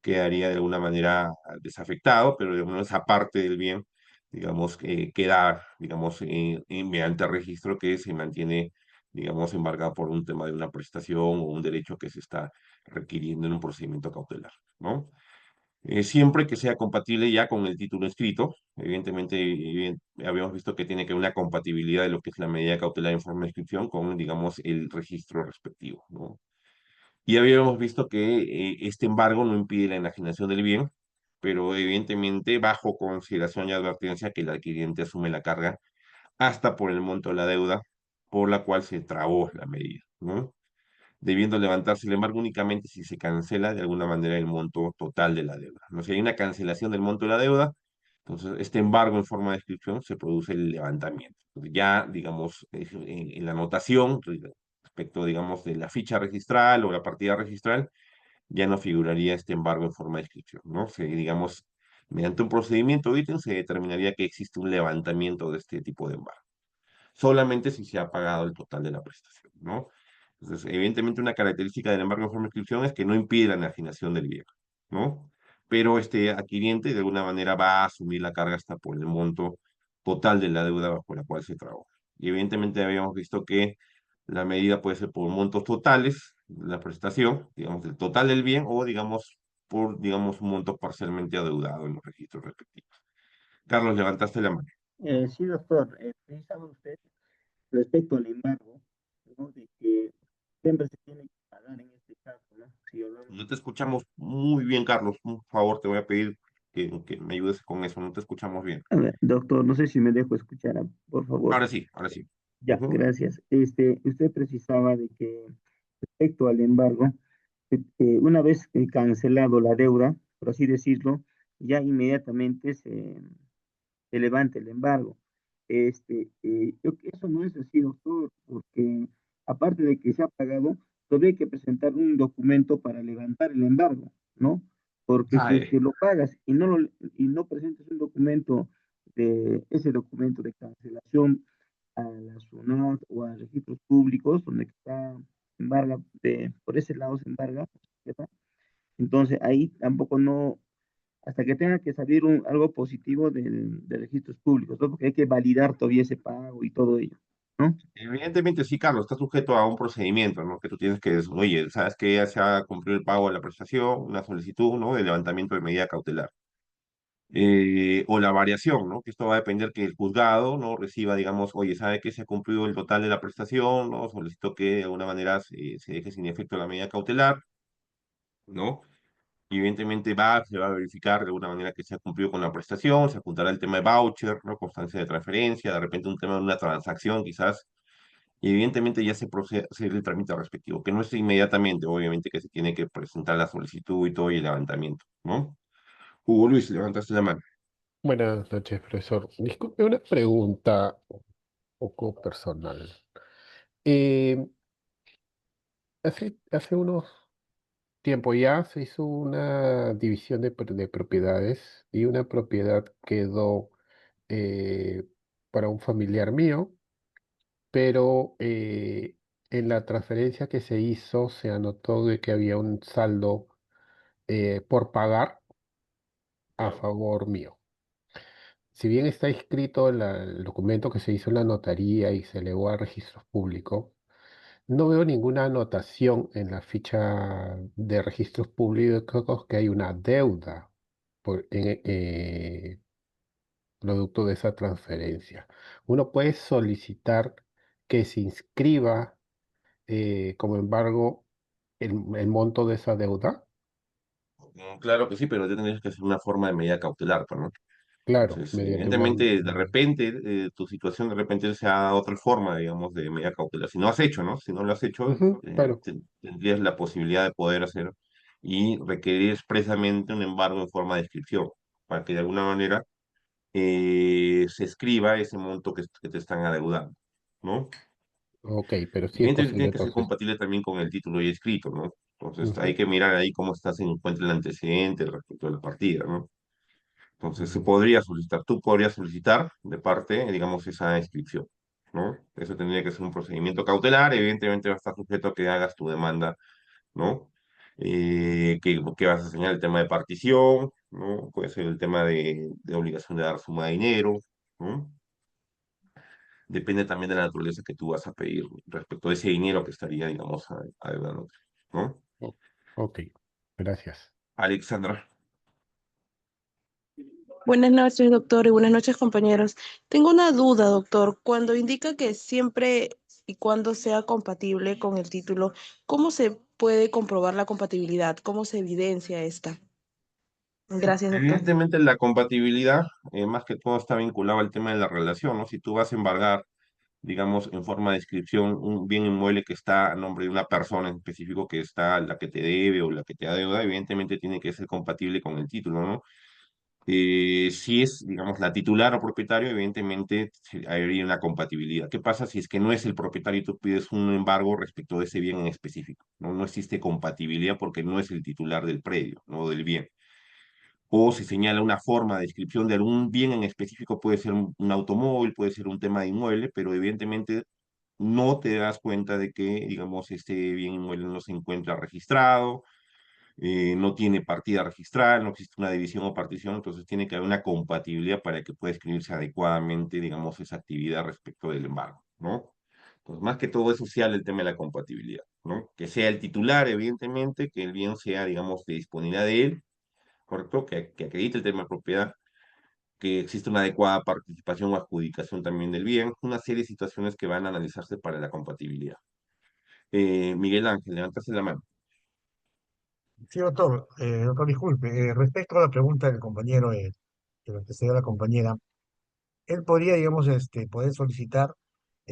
quedaría de alguna manera desafectado, pero digamos, esa parte del bien, digamos, queda, digamos, mediante registro que se mantiene, digamos, embargado por un tema de una prestación o un derecho que se está requiriendo en un procedimiento cautelar, ¿no? Siempre que sea compatible ya con el título escrito. Evidentemente, habíamos visto que tiene que haber una compatibilidad de lo que es la medida cautelar en forma de inscripción con, digamos, el registro respectivo, ¿no? Y habíamos visto que este embargo no impide la enajenación del bien, pero evidentemente bajo consideración y advertencia que el adquiriente asume la carga hasta por el monto de la deuda por la cual se trabó la medida, ¿no? Debiendo levantarse el embargo únicamente si se cancela de alguna manera el monto total de la deuda. ¿No? Si hay una cancelación del monto de la deuda, entonces este embargo en forma de inscripción se produce el levantamiento. Entonces, ya, digamos, en la anotación respecto, digamos, de la ficha registral o la partida registral, ya no figuraría este embargo en forma de inscripción, ¿no? Se, digamos, mediante un procedimiento de ítem se determinaría que existe un levantamiento de este tipo de embargo solamente si se ha pagado el total de la prestación, ¿no? Entonces, evidentemente una característica del embargo en forma de inscripción es que no impide la enajenación del bien, ¿no? Pero este adquiriente de alguna manera va a asumir la carga hasta por el monto total de la deuda bajo la cual se trabó. Y evidentemente habíamos visto que la medida puede ser por montos totales, la prestación, digamos, el total del bien, o digamos, por, digamos, un monto parcialmente adeudado en los registros respectivos. Carlos, levantaste la mano. Sí, doctor, precisaba usted respecto al embargo, ¿no? De que siempre se tiene que pagar en este caso, ¿no? Si hablamos No te escuchamos muy bien, Carlos. Por favor, te voy a pedir que me ayudes con eso. No te escuchamos bien. a ver, doctor, no sé si me dejo escuchar, por favor. Ahora sí, ahora sí. Ya, Ujú. gracias. Usted precisaba de que respecto al embargo, una vez cancelado la deuda, por así decirlo, ya inmediatamente se levante el embargo. Eso no es así, doctor, porque aparte de que se ha pagado, todavía hay que presentar un documento para levantar el embargo, ¿no? Porque si es Ay, que lo pagas y no presentas un documento ese documento de cancelación a la SUNAT o a registros públicos, donde está embarga, por ese lado se embarga, ¿verdad? Entonces ahí tampoco no, hasta que tenga que salir algo positivo de registros públicos, ¿no? Porque hay que validar todavía ese pago y todo ello, ¿no? evidentemente sí, Carlos, está sujeto a un procedimiento, ¿no? Que tú tienes que decir, oye, sabes que ya se ha cumplido el pago de la prestación, una solicitud, ¿no? De levantamiento de medida cautelar. O la variación, ¿no? Que esto va a depender que el juzgado, ¿no? Reciba, digamos, oye, ¿sabe que se ha cumplido el total de la prestación, ¿no? Solicito que de alguna manera se deje sin efecto la medida cautelar, ¿no? Y evidentemente se va a verificar de alguna manera que se ha cumplido con la prestación, se apuntará el tema de voucher, ¿no? Constancia de transferencia, de repente un tema de una transacción quizás, y evidentemente ya se procede a hacer el trámite respectivo, que no es inmediatamente, obviamente que se tiene que presentar la solicitud y todo y el levantamiento, ¿no? Hugo Luis, levantaste la mano. Buenas noches, profesor. Disculpe una pregunta un poco personal. Eh, hace unos tiempo ya se hizo una división de propiedades y una propiedad quedó eh, para un familiar mío, pero en la transferencia que se hizo se anotó de que había un saldo por pagar a favor mío. Si bien está escrito en el documento que se hizo en la notaría y se elevó a registros públicos, no veo ninguna anotación en la ficha de registros públicos que hay una deuda producto de esa transferencia. Uno puede solicitar que se inscriba como embargo el monto de esa deuda. Claro que sí, pero tendrías que hacer una forma de medida cautelar, pues, ¿no? Claro, Entonces, mediante evidentemente, de repente, tu situación de repente sea otra forma, digamos, de medida cautelar. Si no has hecho, ¿no? Si no lo has hecho, Ujú, claro. tendrías la posibilidad de poder hacer y requerir expresamente un embargo en forma de inscripción, para que de alguna manera se escriba ese monto que te están adeudando, ¿no? Ok, pero sí es Evidentemente posible tiene que ser entonces. compatible también con el título ya escrito, ¿no? Entonces hay Ujú, que mirar ahí cómo se encuentra el antecedente respecto a la partida, ¿no? Entonces se mm, podría solicitar, tú podrías solicitar de parte, digamos, esa inscripción, ¿no? Eso tendría que ser un procedimiento cautelar, evidentemente va a estar sujeto a que hagas tu demanda, ¿no? Que vas a señalar el tema de partición, ¿no? Puede ser el tema de obligación de dar suma de dinero, ¿no? Depende también de la naturaleza que tú vas a pedir respecto a ese dinero que estaría, digamos, adeudando, ¿no? o- ok, gracias. Alexandra. Buenas noches, doctor, y buenas noches, compañeros. Tengo una duda, doctor. Cuando indica que siempre y cuando sea compatible con el título, ¿cómo se puede comprobar la compatibilidad? ¿Cómo se evidencia esta? Gracias, doctor. Evidentemente la compatibilidad, más que todo, está vinculado al tema de la relación, ¿no? Si tú vas a embargar, digamos, en forma de inscripción, un bien inmueble que está a nombre de una persona en específico que está la que te debe o la que te adeuda, evidentemente tiene que ser compatible con el título, ¿no? Si es, digamos, la titular o propietario, evidentemente habría una compatibilidad. ¿Qué pasa si es que no es el propietario y tú pides un embargo respecto de ese bien en específico? No, no existe compatibilidad porque no es el titular del predio, no del bien. O se señala una forma de descripción de algún bien en específico, puede ser un automóvil, puede ser un tema de inmueble, pero evidentemente no te das cuenta de que, digamos, este bien inmueble no se encuentra registrado, no tiene partida registrada, no existe una división o partición, entonces tiene que haber una compatibilidad para que pueda escribirse adecuadamente, digamos, esa actividad respecto del embargo, ¿no? Entonces, más que todo es social el tema de la compatibilidad, ¿no? Que sea el titular, evidentemente, que el bien sea, digamos, de disponibilidad de él, ¿correcto? Que acredite el tema de propiedad, que existe una adecuada participación o adjudicación también del bien, una serie de situaciones que van a analizarse para la compatibilidad. Miguel Ángel, levantaste la mano. Sí, doctor, doctor, disculpe, respecto a la pregunta del compañero, que lo que se dio la compañera, él podría, digamos, poder solicitar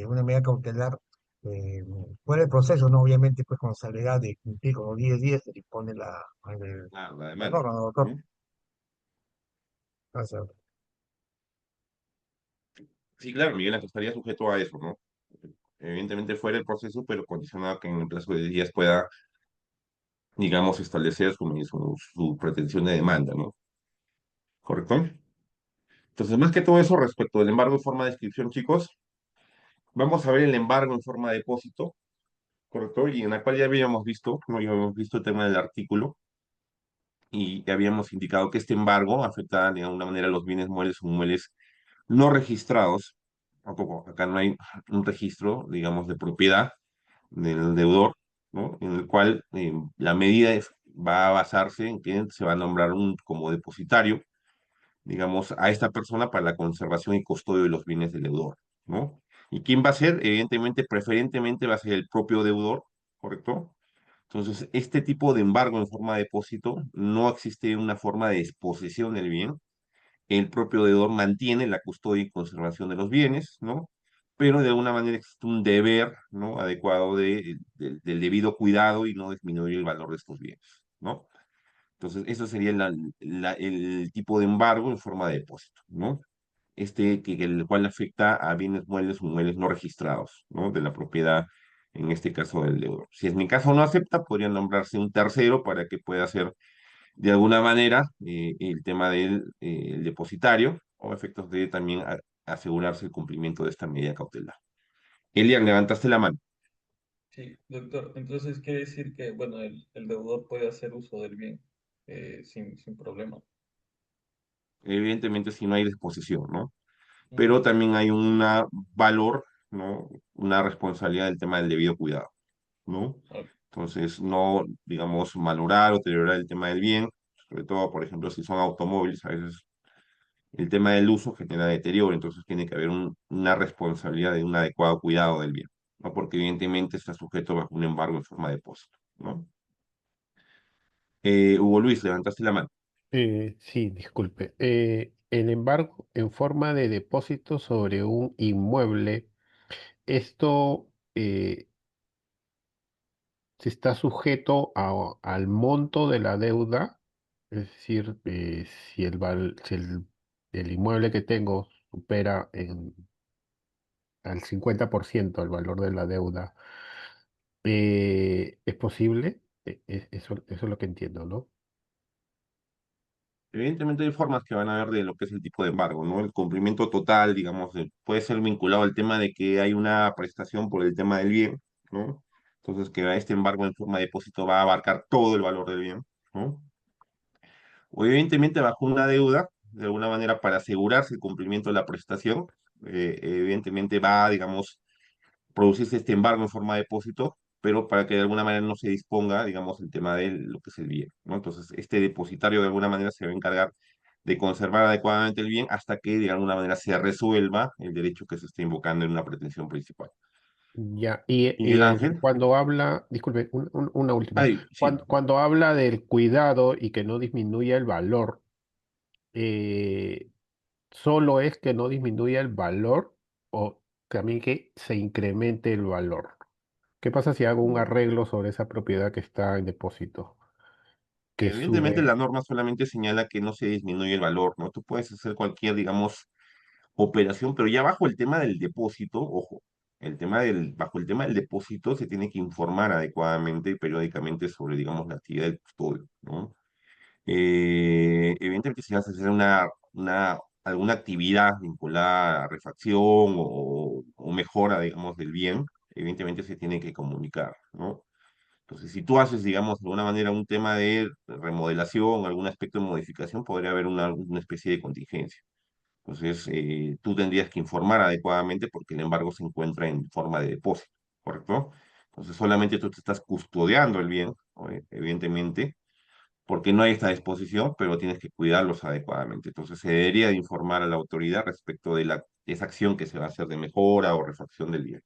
una medida cautelar fuera del proceso, ¿no? Obviamente, pues con salvedad de cumplir con los 10 días se dispone La la demanda. norma, ¿no, doctor? ¿Mm? Gracias. Sí, claro, Miguel Ángel estaría sujeto a eso, ¿no? Evidentemente fuera el proceso, pero condicionado que en el plazo de 10 días pueda, digamos, establecer su pretensión de demanda, ¿no? ¿Correcto? Entonces, más que todo eso, respecto del embargo en forma de inscripción, chicos, vamos a ver el embargo en forma de depósito, ¿correcto? Y en la cual ya habíamos visto, ¿no? Ya habíamos visto el tema del artículo y ya habíamos indicado que este embargo afecta de alguna manera los bienes muebles o inmuebles no registrados. Tampoco, acá no hay un registro, digamos, de propiedad del deudor, ¿no? En el cual la medida va a basarse en que se va a nombrar como depositario, digamos, a esta persona para la conservación y custodio de los bienes del deudor, ¿no? ¿Y quién va a ser? Evidentemente, preferentemente va a ser el propio deudor, ¿correcto? Entonces, este tipo de embargo en forma de depósito, no existe una forma de disposición del bien. El propio deudor mantiene la custodia y conservación de los bienes, ¿no? Pero de alguna manera existe un deber, ¿no? Adecuado del debido cuidado y no disminuir el valor de estos bienes, ¿no? Entonces, eso sería el tipo de embargo en forma de depósito, ¿no? El cual afecta a bienes muebles o muebles no registrados, ¿no? De la propiedad, en este caso del deudor. Si en mi caso no acepta, podría nombrarse un tercero para que pueda hacer de alguna manera el tema del el depositario o efectos de también asegurarse el cumplimiento de esta medida cautelar. Elian, levantaste la mano. Sí, doctor. Entonces quiere decir que, bueno, el deudor puede hacer uso del bien. sin problema. Evidentemente, si no hay disposición, ¿no? Pero Ujú. también hay un valor, ¿no? Una responsabilidad del tema del debido cuidado, ¿no? Ah, Entonces, no, digamos, malograr o deteriorar el tema del bien, sobre todo, por ejemplo, si son automóviles, a veces el tema del uso genera deterioro, entonces tiene que haber una responsabilidad de un adecuado cuidado del bien, ¿no? Porque evidentemente está sujeto bajo un embargo en forma de depósito, ¿no? Hugo Luis, levantaste la mano. Sí, disculpe. El embargo en forma de depósito sobre un inmueble, esto se está sujeto al monto de la deuda, es decir, si el inmueble que tengo supera al 50% el valor de la deuda, ¿es posible? Eso es lo que entiendo, ¿no? Evidentemente hay formas que van a ver de lo que es el tipo de embargo, ¿no? El cumplimiento total, digamos, puede ser vinculado al tema de que hay una prestación por el tema del bien, ¿no? Entonces, que este embargo en forma de depósito va a abarcar todo el valor del bien, ¿no? O evidentemente bajo una deuda, de alguna manera para asegurarse el cumplimiento de la prestación, evidentemente va, digamos, producirse este embargo en forma de depósito, pero para que de alguna manera no se disponga, digamos, el tema de lo que es el bien, ¿no? Entonces, este depositario de alguna manera se va a encargar de conservar adecuadamente el bien hasta que de alguna manera se resuelva el derecho que se está invocando en una pretensión principal. Ya, y, Miguel Ángel, cuando habla, disculpe, una última, ay, sí, cuando habla del cuidado y que no disminuya el valor, eh, ¿solo es que no disminuya el valor o también que se incremente el valor? ¿Qué pasa si hago un no. arreglo sobre esa propiedad que está en depósito, que Evidentemente sube? la norma solamente señala que no se disminuye el valor, ¿no? Tú puedes hacer cualquier, digamos, operación, pero ya bajo el tema del depósito, ojo, bajo el tema del depósito se tiene que informar adecuadamente y periódicamente sobre, digamos, la actividad del custodio, ¿no? Evidentemente, si vas a hacer alguna actividad vinculada a refacción o mejora, digamos, del bien, evidentemente se tiene que comunicar, ¿no? Entonces, si tú haces, digamos, de alguna manera un tema de remodelación, algún aspecto de modificación, podría haber una especie de contingencia. Entonces, tú tendrías que informar adecuadamente porque el embargo se encuentra en forma de depósito, ¿correcto? Entonces, solamente tú te estás custodiando el bien, evidentemente, porque no hay esta disposición, pero tienes que cuidarlos adecuadamente. Entonces, se debería de informar a la autoridad respecto de esa acción que se va a hacer de mejora o refacción del bien.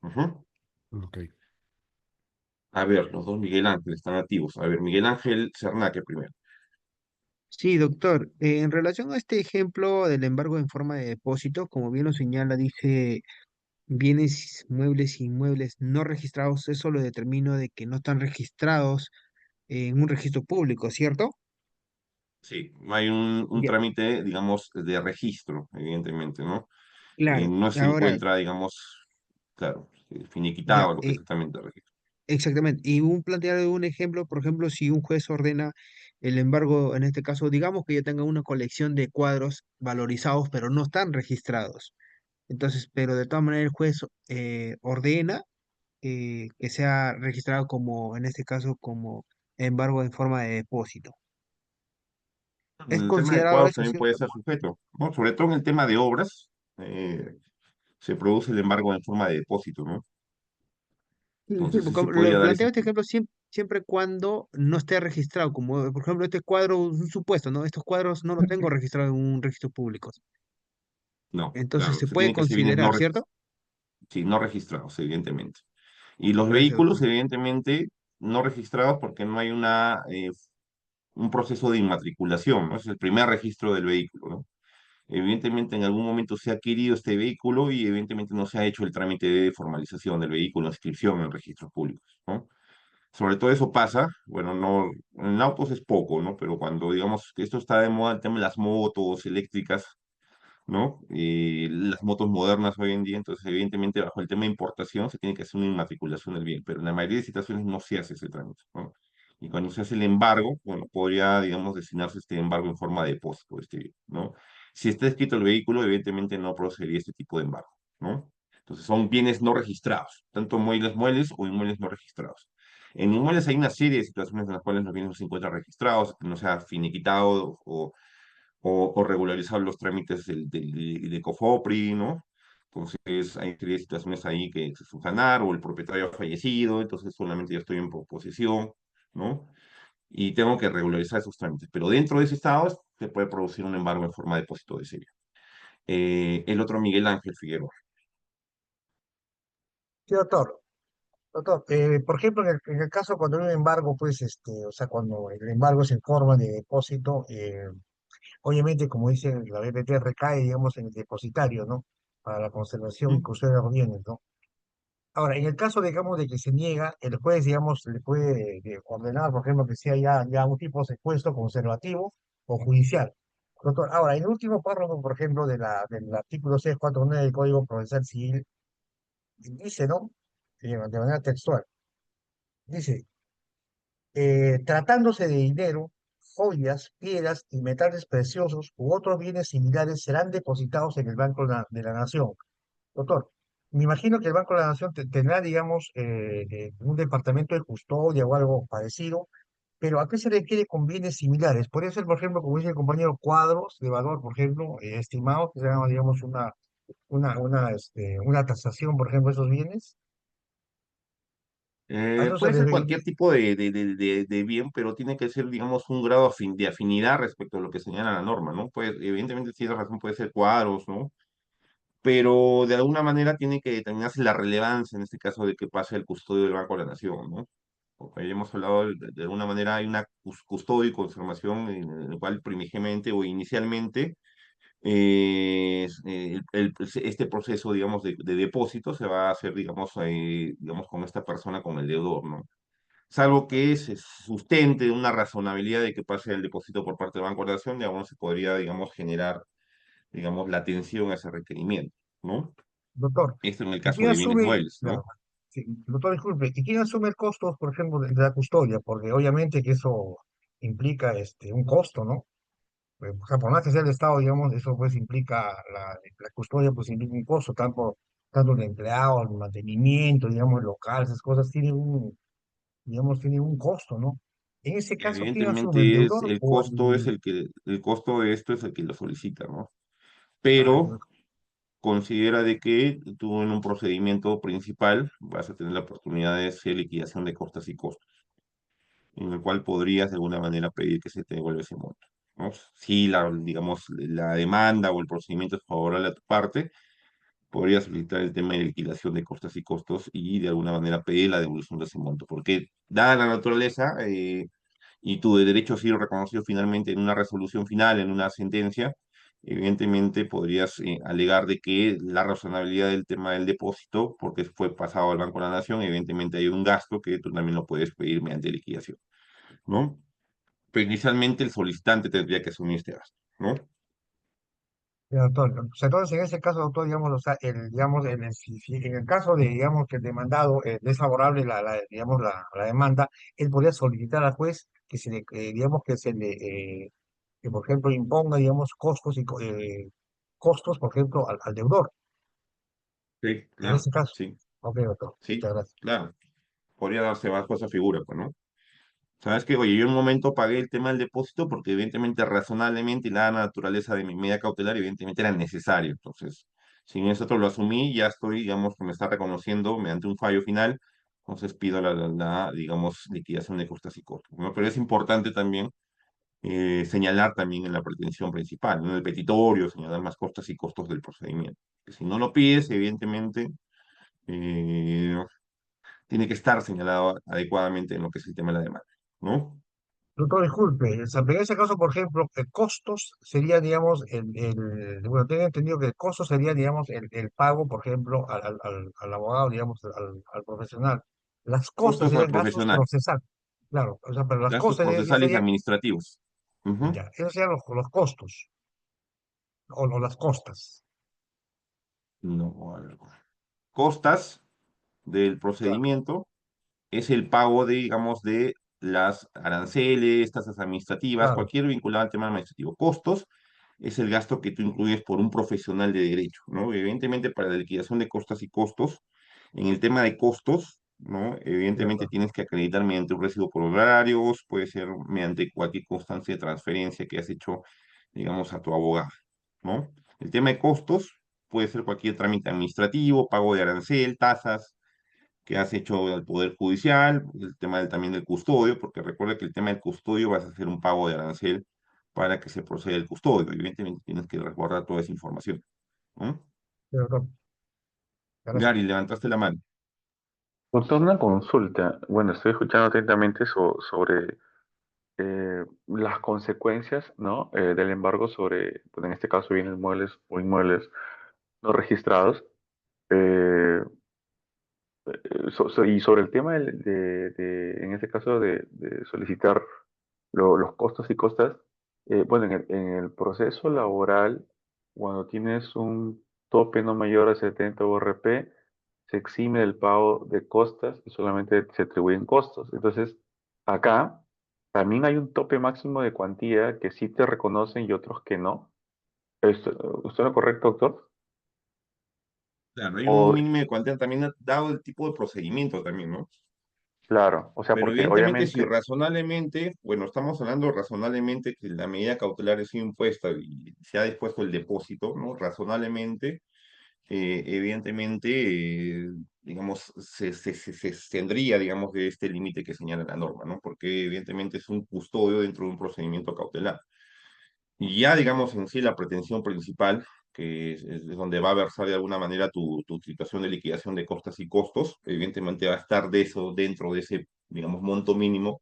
Ujú. Ok. A ver, los dos Miguel Ángel están activos. A ver, Miguel Ángel Cernaque primero. Sí, doctor. En relación a este ejemplo del embargo en forma de depósito, como bien lo señala, dice bienes muebles y inmuebles no registrados, eso lo determino de que no están registrados en un registro público, ¿cierto? Sí, no hay un Ya, trámite, digamos, de registro, evidentemente, ¿no? claro. No se Ahora, encuentra, digamos, claro, ya, finiquitado lo que es el trámite de registro. exactamente. Y un plantear un ejemplo, por ejemplo, si un juez ordena el embargo, en este caso, digamos que yo tenga una colección de cuadros valorizados, pero no están registrados. Entonces, pero de todas maneras el juez ordena que sea registrado como, en este caso, como embargo en forma de depósito. ¿Es El tema de considerado cuadros eso, también puede cierto? ser sujeto, ¿no? Sobre todo en el tema de obras, se produce el embargo en forma de depósito, ¿no? Sí, sí, Entonces, sí porque se lo podría dar planteo ese este tipo. ejemplo siempre cuando no esté registrado, como por ejemplo este cuadro, un supuesto, ¿no? Estos cuadros no los tengo registrados en un registro público. No, Entonces claro, se se puede tiene que hacer bienes no, considerar, ¿cierto? sí, no registrados, evidentemente. Y los Gracias, vehículos, doctor. evidentemente, no registrados porque no hay un proceso de inmatriculación, ¿no? Es el primer registro del vehículo, ¿no? Evidentemente, en algún momento se ha adquirido este vehículo y evidentemente no se ha hecho el trámite de formalización del vehículo, inscripción en registros públicos, ¿no? Sobre todo eso pasa, bueno, no, en autos es poco, ¿no? Pero cuando digamos que esto está de moda, el tema de las motos eléctricas, ¿no? Las motos modernas hoy en día, entonces evidentemente bajo el tema de importación se tiene que hacer una inmatriculación del bien, pero en la mayoría de situaciones no se hace ese trámite, ¿no? Y cuando se hace el embargo, bueno, podría, digamos, destinarse este embargo en forma de depósito, ¿no? Si está escrito el vehículo, evidentemente no procedería este tipo de embargo, ¿no? Entonces son bienes no registrados, tanto muebles o inmuebles no registrados. En inmuebles hay una serie de situaciones en las cuales los bienes no se encuentran registrados, que no se ha finiquitado o regularizar los trámites de COFOPRI, ¿no? Entonces, hay serie de situaciones ahí que se subsanar, o el propietario ha fallecido, entonces solamente yo estoy en posesión, ¿no? Y tengo que regularizar esos trámites. Pero dentro de ese estado se puede producir un embargo en forma de depósito de serie. El otro, Miguel Ángel Figueroa. Sí, doctor. Doctor, por ejemplo, en el caso cuando hay un embargo, pues, o sea, cuando el embargo es en forma de depósito, obviamente, como dice la BPT, recae, digamos, en el depositario, ¿no? Para la conservación y ¿Mm? custodia de los bienes, ¿no? Ahora, en el caso, digamos, de que se niega, el juez, digamos, le puede ordenar, por ejemplo, que sea ya un tipo de secuestro conservativo o judicial. Doctor, ahora, en el último párrafo, por ejemplo, del artículo 649 del Código Procesal Civil, dice, ¿no? De manera textual, dice, tratándose de dinero, joyas, piedras y metales preciosos u otros bienes similares serán depositados en el Banco de la Nación. Doctor, me imagino que el Banco de la Nación tendrá, digamos, un departamento de custodia o algo parecido, pero ¿a qué se refiere con bienes similares? Podría ser, por ejemplo, como dice el compañero, cuadros de valor, por ejemplo, estimados, que se llama, digamos, una tasación, por ejemplo, de esos bienes. ¿A eso se Puede ser refiere? cualquier tipo de bien, pero tiene que ser, digamos, un grado de afinidad respecto a lo que señala la norma, ¿no? Pues, evidentemente, si tienes razón, puede ser cuadros, ¿no? Pero de alguna manera tiene que determinarse la relevancia, en este caso, de que pase el custodio del Banco de la Nación, ¿no? Porque ahí hemos hablado, de alguna manera hay una custodia y conservación en el cual primigeniamente o inicialmente este proceso, digamos, de depósito se va a hacer, digamos, con esta persona, con el deudor, ¿no? Salvo que se sustente una razonabilidad de que pase el depósito por parte del Banco de la Nación, digamos, se podría, digamos, generar, digamos, la atención a ese requerimiento, ¿no? Doctor, Esto en el ¿y caso quién de bienes asume, muebles, claro, ¿no? sí, doctor, disculpe, ¿y quién asume el costo, por ejemplo, de la custodia? Porque obviamente que eso implica un costo, ¿no? O sea, por más que sea el Estado, digamos, eso pues implica, la custodia pues implica un costo, tanto el empleado, el mantenimiento, digamos, el local, esas cosas tienen digamos, tienen un costo, ¿no? En ese caso, ¿quién asume, el Evidentemente deudor o el... el costo de esto es el que lo solicita, ¿no? Ay, Pero considera de que tú en un procedimiento principal vas a tener la oportunidad de hacer liquidación de costas y costos, en el cual podrías de alguna manera pedir que se te devuelva ese monto, ¿no? Si digamos, la demanda o el procedimiento es favorable a tu parte, podrías solicitar el tema de liquidación de costas y costos y de alguna manera pedir la devolución de ese monto, porque dada la naturaleza y tu derecho ha sido reconocido finalmente en una resolución final, en una sentencia, evidentemente podrías alegar de que la razonabilidad del tema del depósito, porque fue pasado al Banco de la Nación, evidentemente hay un gasto que tú también lo puedes pedir mediante liquidación, ¿no? Pero inicialmente el solicitante tendría que asumir este gasto, ¿no? doctor, o sea, entonces en ese caso, doctor, digamos, o sea, digamos, si en el caso de, digamos, que el demandado es favorable digamos, la demanda, él podría solicitar al juez que se le, digamos, que por ejemplo imponga, digamos, costos, por ejemplo, al deudor. Sí, En claro, ese caso. sí, Ok, doctor, sí, muchas gracias. claro. Podría darse bajo esa figura, pues, ¿no? Sabes que, oye, yo en un momento pagué el tema del depósito porque evidentemente, razonablemente, y la naturaleza de mi medida cautelar, evidentemente era necesario. Entonces, si bien eso lo asumí, ya estoy, digamos, que me está reconociendo mediante un fallo final, entonces pido digamos, liquidación de costas y costos, ¿no? Pero es importante también señalar también en la pretensión principal, ¿no? En el petitorio, señalar más costas y costos del procedimiento. Que si no lo pides, evidentemente, eh, tiene que estar señalado adecuadamente en lo que es el tema de la demanda, ¿no? Doctor, disculpe, o sea, en ese caso, por ejemplo, costos sería, digamos, bueno, tengo entendido que el costo sería, digamos, el pago, por ejemplo, al abogado, digamos, al profesional. Las costas Costos al serían gastos profesional, procesales, claro, o sea, pero las gastos costas ya procesales y serían, administrativos. Ujú. ya, esos serían los costos, o las costas, No, a ver. Costas del claro, procedimiento es el pago de, digamos, de las aranceles, tasas administrativas, claro, cualquier vinculado al tema administrativo. Costos es el gasto que tú incluyes por un profesional de derecho, ¿no? Evidentemente, para la liquidación de costas y costos, en el tema de costos, ¿no? Evidentemente tienes que acreditar mediante un recibo por horarios, puede ser mediante cualquier constancia de transferencia que has hecho, digamos, a tu abogado, ¿no? El tema de costos puede ser cualquier trámite administrativo, pago de arancel, tasas que has hecho al Poder Judicial, el tema también del custodio, porque recuerda que el tema del custodio vas a hacer un pago de arancel para que se proceda el custodio. Evidentemente tienes que resguardar toda esa información, ¿no? Sí, doctor. Gracias. Gary, levantaste la mano. Doctor, una consulta. Bueno, estoy escuchando atentamente sobre las consecuencias, ¿no? Del embargo sobre, pues en este caso, bienes muebles o inmuebles no registrados. Eh, y sobre el tema en este caso, de solicitar los costos y costas, bueno, en el proceso laboral, cuando tienes un tope no mayor a 70 URP, se exime del pago de costas y solamente se atribuyen costos. Entonces, acá también hay un tope máximo de cuantía que sí te reconocen y otros que no. ¿Esto es lo correcto, doctor? Claro, hay un O, mínimo de cuantía también dado el tipo de procedimiento también, ¿no? claro, o sea, Pero porque evidentemente si obviamente, razonablemente, bueno, estamos hablando razonablemente que la medida cautelar es impuesta y se ha dispuesto el depósito, ¿no? Razonablemente, evidentemente, digamos, se tendría, digamos, de este límite que señala la norma, ¿no? Porque evidentemente es un custodio dentro de un procedimiento cautelar. Y ya, digamos, en sí la pretensión principal, que es donde va a versar de alguna manera tu situación de liquidación de costas y costos, evidentemente va a estar de eso dentro de ese, digamos, monto mínimo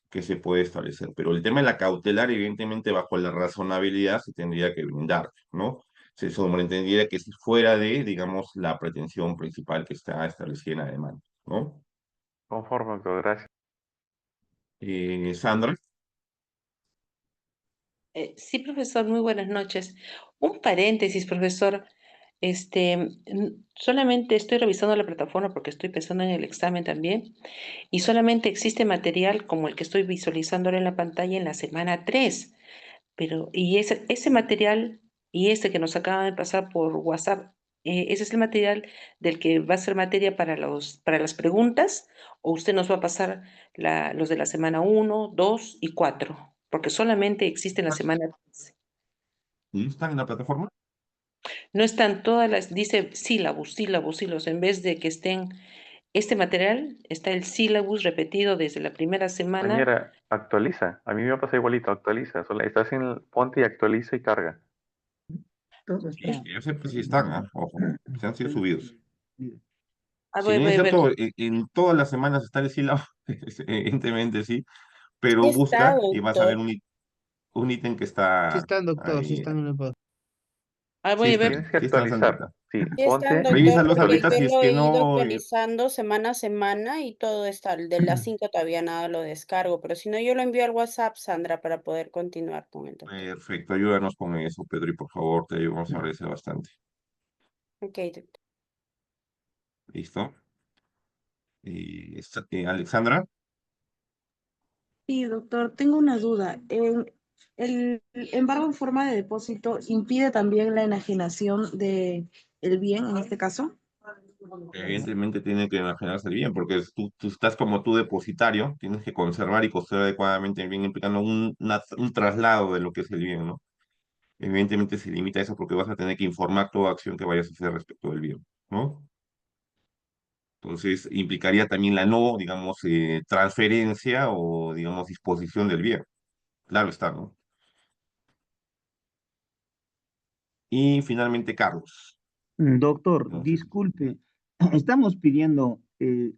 que se puede establecer. Pero el tema de la cautelar, evidentemente, bajo la razonabilidad se tendría que brindar, ¿no? Se sobreentendiera que si fuera de, digamos, la pretensión principal que está establecida en la demanda, ¿no? conforme, doctor, gracias. Sandra. Sí, profesor, muy buenas noches. Un paréntesis, profesor. Solamente estoy revisando la plataforma porque estoy pensando en el examen también y solamente existe material como el que estoy visualizando ahora en la pantalla en la semana 3. Pero, y ese material y este que nos acaba de pasar por WhatsApp, ¿ese es el material del que va a ser materia para para las preguntas? ¿O usted nos va a pasar los de la semana 1, 2 y 4? Porque solamente existe en la semana 3. ¿No están en la plataforma? No están todas dice sílabus, en vez de que estén este material, está el sílabus repetido desde la primera semana. Compañera, actualiza. A mí me pasa igualito, actualiza. Estás ponte y actualiza y carga. Todo Sí, está. yo sé pues, si están, ¿ah? Ojo, se han sido subidos. Ah, Si bien voy es a ver. cierto, en todas las semanas está el sílabo, evidentemente sí, Sí pero está, busca y vas a ver doctor. un ítem que Sí está están, doctor, sí ahí. están en el pod. Sí Voy a ver. Tienes que sí están, actualizar. Sandrita. Sí, Sí están, ponte y doctor, Revísalos, porque Sandrita, yo si es lo que he ido no, actualizando semana a semana y todo está. El de las 5 todavía nada lo descargo, pero si no, yo lo envío al WhatsApp, Sandra, para poder continuar con el doctor. perfecto, ayúdanos con eso, Pedro, y por favor, te vamos a agradecer bastante. Ok, doctor. ¿Listo? Alexandra, Sí, doctor, tengo una duda. ¿El embargo en forma de depósito impide también la enajenación de el bien en este caso? evidentemente tiene que imaginarse el bien, porque tú estás como tu depositario, tienes que conservar y custodiar adecuadamente el bien, implicando un traslado de lo que es el bien, ¿no? Evidentemente se limita a eso porque vas a tener que informar toda acción que vayas a hacer respecto del bien, ¿no? Entonces, implicaría también la no, digamos, transferencia o, digamos, disposición del bien. Claro está, ¿no? Y finalmente, Carlos. Doctor, No sé. disculpe, estamos pidiendo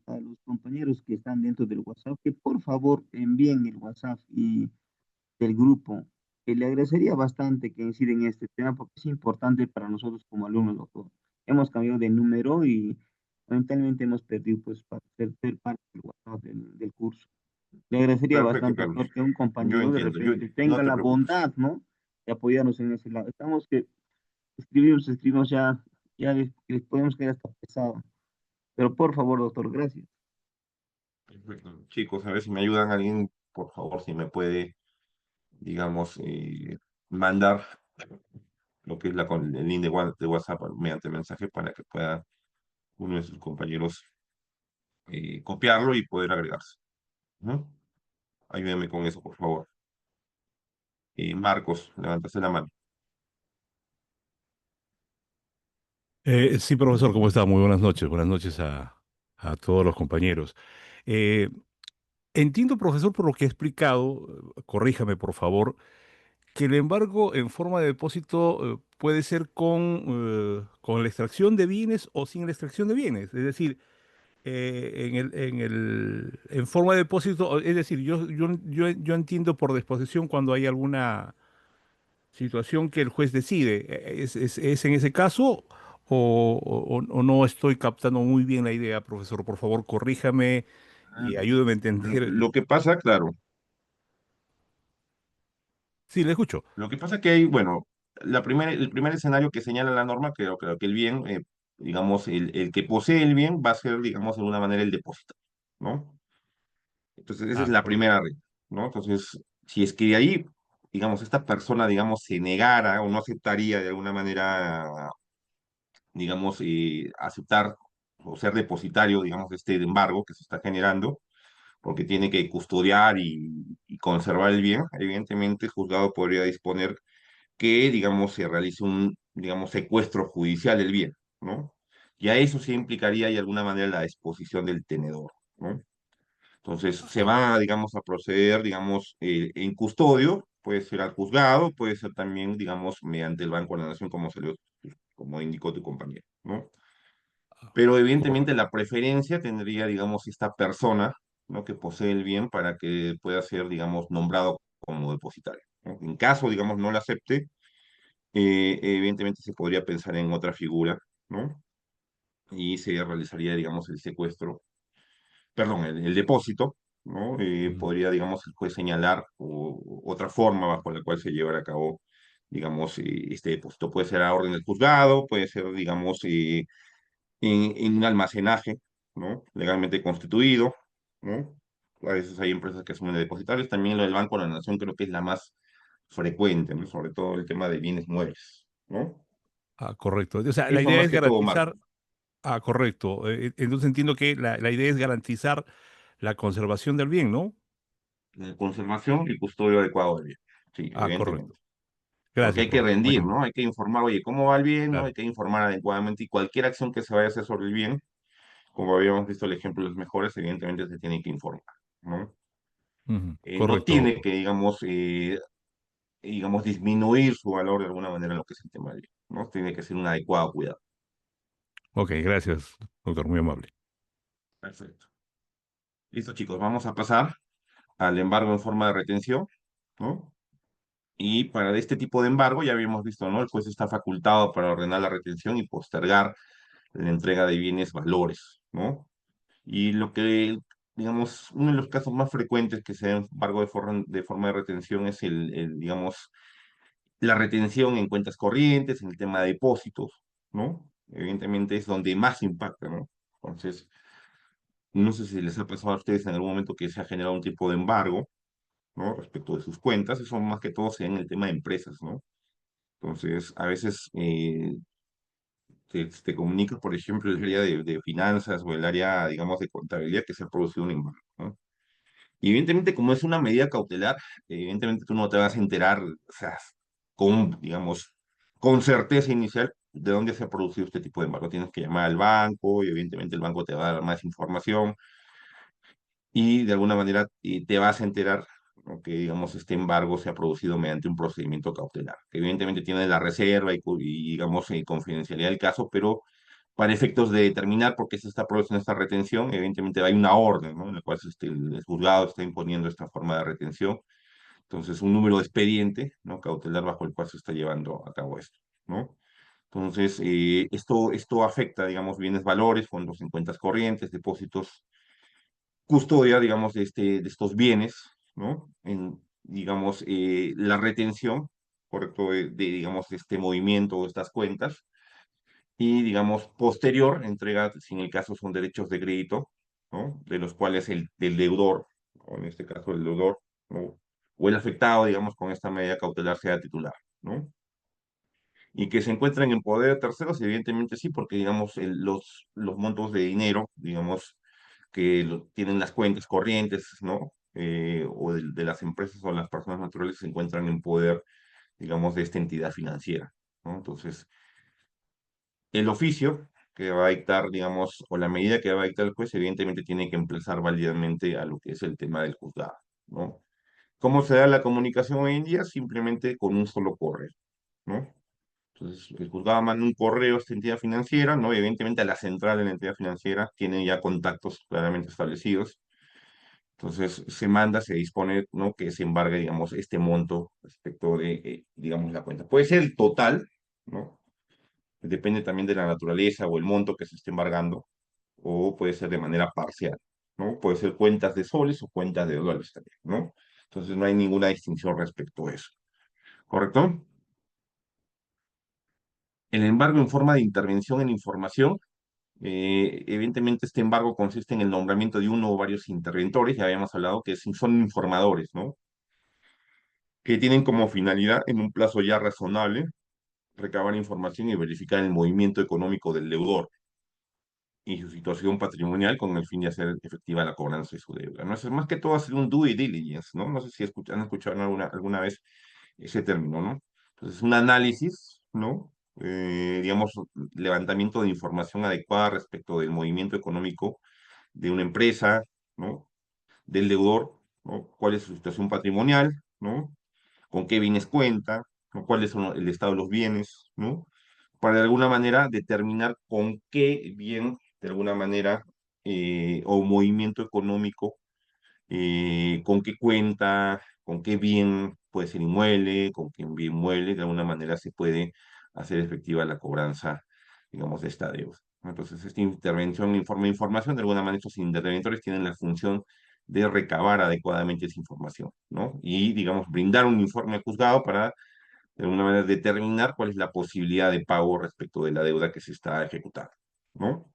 a los compañeros que están dentro del WhatsApp que por favor envíen el WhatsApp y del grupo. Le agradecería bastante que inciden en este tema porque es importante para nosotros como alumnos, doctor. Hemos cambiado de número y lamentablemente hemos perdido pues para ser parte del WhatsApp del curso. Le agradecería Perfecto, bastante, Carlos. doctor, que un Yo compañero de entiendo, repente no tenga te la preocupes. bondad, ¿no? De apoyarnos en ese lado. Estamos que escribimos ya, les podemos quedar hasta pesado. Pero por favor, doctor, gracias. Perfecto. Chicos, a ver si me ayudan alguien, por favor, si me puede, digamos, mandar lo que es el link de WhatsApp mediante mensaje para que pueda uno de sus compañeros copiarlo y poder agregarse. Ujú. Ayúdeme con eso, por favor. Marcos, levantaste la mano. Sí, profesor, ¿cómo está? Muy buenas noches. Buenas noches a todos los compañeros. Eh, Entiendo, profesor, por lo que ha explicado, corríjame por favor, que el embargo en forma de depósito puede ser con la extracción de bienes o sin la extracción de bienes. Es decir, en forma de depósito, es decir, yo entiendo por disposición cuando hay alguna situación que el juez decide. ¿Es en ese caso o no estoy captando muy bien la idea, profesor? Por favor, corríjame y ayúdeme a entender. Lo que pasa, claro, Sí, le escucho. lo que pasa que hay, bueno, el primer escenario que señala la norma, creo que el bien, digamos, el que posee el bien va a ser, digamos, de alguna manera el depósito, ¿no? Entonces, esa es Ah, la correcto. primera regla, ¿no? Entonces, si es que de ahí, digamos, esta persona, digamos, se negara o no aceptaría de alguna manera, digamos, aceptar o ser depositario, digamos, de este embargo que se está generando, porque tiene que custodiar y conservar el bien, evidentemente el juzgado podría disponer que, digamos, se realice un, digamos, secuestro judicial del bien, ¿no? Ya eso sí implicaría de alguna manera la exposición del tenedor, ¿no? Entonces, se Ah, va, digamos, a proceder, digamos, en custodio, puede ser al juzgado, puede ser también, digamos, mediante el Banco de la Nación, como indicó tu compañero, ¿no? Pero evidentemente correcto. la preferencia tendría, digamos, esta persona, ¿no? Que posee el bien para que pueda ser, digamos, nombrado como depositario, ¿no? En caso, digamos, no lo acepte, evidentemente se podría pensar en otra figura, ¿no? Y se realizaría, digamos, el secuestro, perdón, el depósito, ¿no? Mm. Podría, digamos, el juez señalar otra forma bajo la cual se llevará a cabo, digamos, este depósito. Puede ser a orden del juzgado, puede ser, digamos, en un almacenaje, ¿no? Legalmente constituido, ¿no? A veces hay empresas que asumen de depositarios. También lo del Banco de la Nación creo que es la más frecuente, ¿no? Sobre todo el tema de bienes muebles, ¿no? Correcto. O sea, la Eso idea más es que todo, garantizar. Marco. Correcto. Entonces entiendo que la idea es garantizar la conservación del bien, ¿no? Conservación y custodio adecuado del bien. Sí, Correcto. evidentemente. Porque Gracias, hay que profesor. rendir, Bueno, ¿no? Hay que informar, oye, ¿cómo va el bien? ¿No? Hay claro. que informar adecuadamente y cualquier acción que se vaya a hacer sobre el bien, como habíamos visto el ejemplo de los mejores, evidentemente se tiene que informar, ¿no? Ujú. No Correcto, tiene doctor. que, digamos, disminuir su valor de alguna manera en lo que es el tema del bien, ¿no? Tiene que ser un adecuado cuidado. Ok, gracias, doctor. Muy amable. Perfecto. Listo, chicos, vamos a pasar al embargo en forma de retención, ¿no? Y para este tipo de embargo, ya habíamos visto, ¿no? El juez está facultado para ordenar la retención y postergar la entrega de bienes valores, ¿no? Y lo que, digamos, uno de los casos más frecuentes que se da embargo de forma de retención es digamos, la retención en cuentas corrientes, en el tema de depósitos, ¿no? Evidentemente es donde más impacta, ¿no? Entonces, no sé si les ha pasado a ustedes en algún momento que se ha generado un tipo de embargo, ¿no? Respecto de sus cuentas, eso más que todo se da en el tema de empresas, ¿no? Entonces, a veces te comunica, por ejemplo, el área de finanzas o el área, digamos, de contabilidad que se ha producido un embargo, ¿no? Y evidentemente, como es una medida cautelar, evidentemente tú no te vas a enterar, o sea, con, digamos, con certeza inicial de dónde se ha producido este tipo de embargo. Tienes que llamar al banco y evidentemente el banco te va a dar más información y de alguna manera te vas a enterar, ¿no? Que, digamos, este embargo se ha producido mediante un procedimiento cautelar. Que evidentemente tiene la reserva digamos, confidencialidad del caso, pero para efectos de determinar por qué se está produciendo esta retención, evidentemente hay una orden, ¿no? En la cual el juzgado está imponiendo esta forma de retención. Entonces, un número de expediente, ¿no? Cautelar bajo el cual se está llevando a cabo esto, ¿no? Entonces, esto afecta, digamos, bienes valores, fondos en cuentas corrientes, depósitos, custodia, digamos, de estos bienes, ¿no? Digamos, la retención, correcto, digamos, de este movimiento o estas cuentas, y, digamos, posterior entrega, si en el caso son derechos de crédito, ¿no? De los cuales el deudor, o en este caso el deudor, ¿no? O el afectado, digamos, con esta medida cautelar sea titular, ¿no? Y que se encuentren en poder de terceros, evidentemente sí, porque, digamos, los montos de dinero, digamos, que tienen las cuentas corrientes, ¿no? O de las empresas o las personas naturales se encuentran en poder, digamos, de esta entidad financiera, ¿no? Entonces, el oficio que va a dictar, digamos, o la medida que va a dictar el juez, evidentemente tiene que emplazar válidamente a lo que es el tema del juzgado, ¿no? ¿Cómo se da la comunicación hoy en día? Simplemente con un solo correo, ¿no? Entonces, el juzgado manda un correo a esta entidad financiera, ¿no? Y evidentemente a la central de la entidad financiera tiene ya contactos claramente establecidos. Entonces, se manda, se dispone, ¿no? Que se embargue, digamos, este monto respecto de, digamos, la cuenta. Puede ser el total, ¿no? Depende también de la naturaleza o el monto que se esté embargando, o puede ser de manera parcial, ¿no? Puede ser cuentas de soles o cuentas de dólares también, ¿no? Entonces, no hay ninguna distinción respecto a eso, ¿correcto? El embargo en forma de intervención en información. Evidentemente, este embargo consiste en el nombramiento de uno o varios interventores, ya habíamos hablado que son informadores, ¿no? Que tienen como finalidad, en un plazo ya razonable, recabar información y verificar el movimiento económico del deudor y su situación patrimonial con el fin de hacer efectiva la cobranza de su deuda, ¿no? Eso es más que todo hacer un due diligence, ¿no? No sé si han escuchado alguna vez ese término, ¿no? Entonces, un análisis, ¿no? Digamos, levantamiento de información adecuada respecto del movimiento económico de una empresa, ¿no? Del deudor, ¿no? ¿Cuál es su situación patrimonial, ¿no? ¿Con qué bienes cuenta, ¿no? ¿Cuál es el estado de los bienes, ¿no? Para de alguna manera determinar con qué bien, de alguna manera, o movimiento económico, con qué cuenta, con qué bien puede ser inmueble, con qué bien mueble, de alguna manera se puede hacer efectiva la cobranza, digamos, de esta deuda, ¿no? Entonces, esta intervención, informe de información, de alguna manera estos interventores tienen la función de recabar adecuadamente esa información, ¿no? Y, digamos, brindar un informe al juzgado para, de alguna manera, determinar cuál es la posibilidad de pago respecto de la deuda que se está ejecutando, ¿no?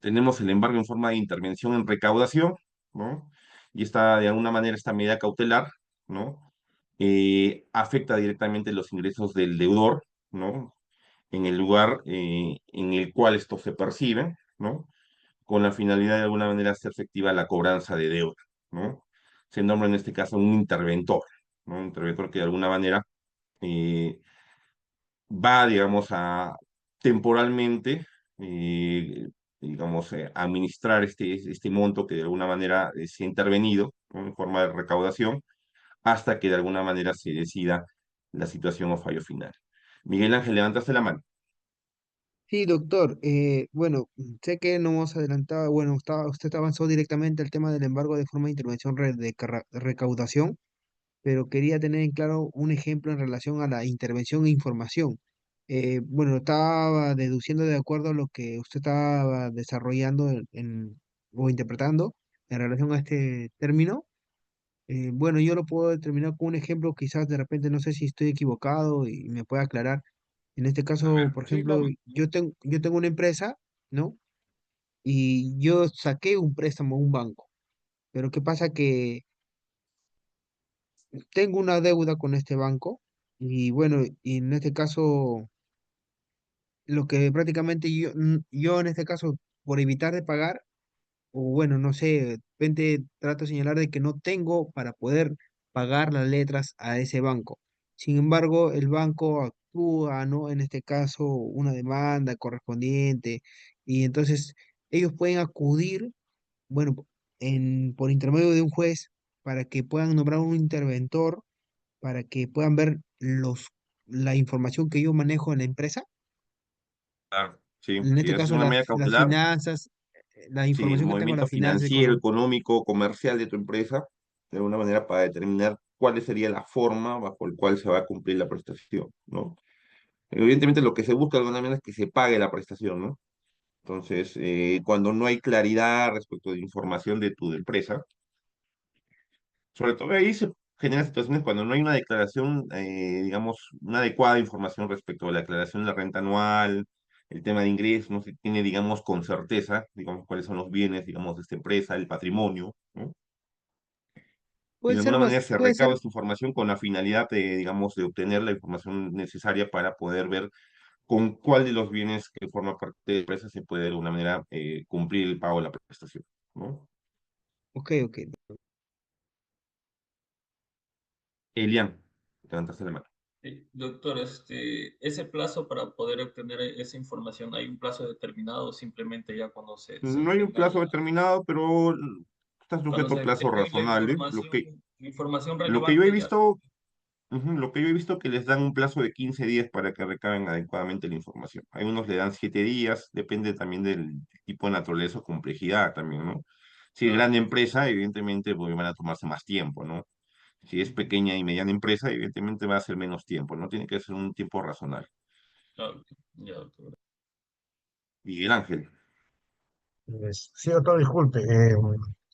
Tenemos el embargo en forma de intervención en recaudación, ¿no? Y esta, de alguna manera, esta medida cautelar, ¿no? Afecta directamente los ingresos del deudor, ¿no? En el lugar en el cual esto se percibe, ¿no? Con la finalidad de alguna manera hacer efectiva la cobranza de deuda, ¿no? Se nombra en este caso un interventor, ¿no? Un interventor que de alguna manera eh, va, digamos, a temporalmente, digamos, administrar este monto que de alguna manera se ha intervenido, ¿no? En forma de recaudación, hasta que de alguna manera se decida la situación o fallo final. Miguel Ángel, levantaste la mano. Sí, doctor. Bueno, sé que no hemos adelantado, bueno, usted avanzó directamente al tema del embargo de forma de intervención de recaudación, pero quería tener en claro un ejemplo en relación a la intervención e información. Bueno, estaba deduciendo de acuerdo a lo que usted estaba desarrollando o interpretando en relación a este término. Bueno, yo lo puedo determinar con un ejemplo, quizás de repente no sé si estoy equivocado y me puede aclarar. En este A caso, ver, por sí, ejemplo, claro. yo tengo una empresa, ¿no? Y yo saqué un préstamo a un banco, pero ¿qué pasa? Que tengo una deuda con este banco y bueno, y en este caso, lo que prácticamente yo en este caso, por evitar de pagar, o bueno, no sé, de repente trato de señalar de que no tengo para poder pagar las letras a ese banco. Sin embargo, el banco actúa, ¿no? En este caso, una demanda correspondiente y entonces ellos pueden acudir, bueno, por intermedio de un juez para que puedan nombrar un interventor, para que puedan ver la información que yo manejo en la empresa, Claro, sí, en sí, este es caso una medida las cautelar. finanzas, la Sí, el información que tengo de movimiento las finanzas financiero, económicas. económico, comercial de tu empresa, de alguna manera para determinar cuál sería la forma bajo el cual se va a cumplir la prestación, ¿no? Evidentemente lo que se busca de alguna manera es que se pague la prestación, ¿no? Entonces, cuando no hay claridad respecto de información de tu empresa, sobre todo ahí se generan situaciones cuando no hay una declaración, digamos, una adecuada información respecto a la declaración de la renta anual, el tema de ingresos, no se tiene, digamos, con certeza, digamos, cuáles son los bienes, digamos, de esta empresa, el patrimonio, ¿no? Y de alguna manera se Puede recaba ser, esta información con la finalidad de, digamos, de obtener la información necesaria para poder ver con cuál de los bienes que forma parte de la empresa se puede de alguna manera cumplir el pago de la prestación, ¿no? Ok, ok. Elian, levantaste la mano. Doctor, ese plazo para poder obtener esa información, ¿hay un plazo determinado o simplemente ya cuando se No hay un tenga plazo determinado, pero está cuando sujeto a se plazo tenga razonable. la información Lo que yo he relevante ya? visto, lo que yo he visto que les dan un plazo de 15 días para que recaben adecuadamente la información. Hay unos le dan 7 días, depende también del tipo de naturaleza o complejidad también, ¿no? Si es Claro, grande empresa, evidentemente pues, van a tomarse más tiempo, ¿no? Si es pequeña y mediana empresa, evidentemente va a ser menos tiempo, ¿no? Tiene que ser un tiempo razonable. claro, ya, doctor. Miguel Ángel. Sí, doctor, disculpe.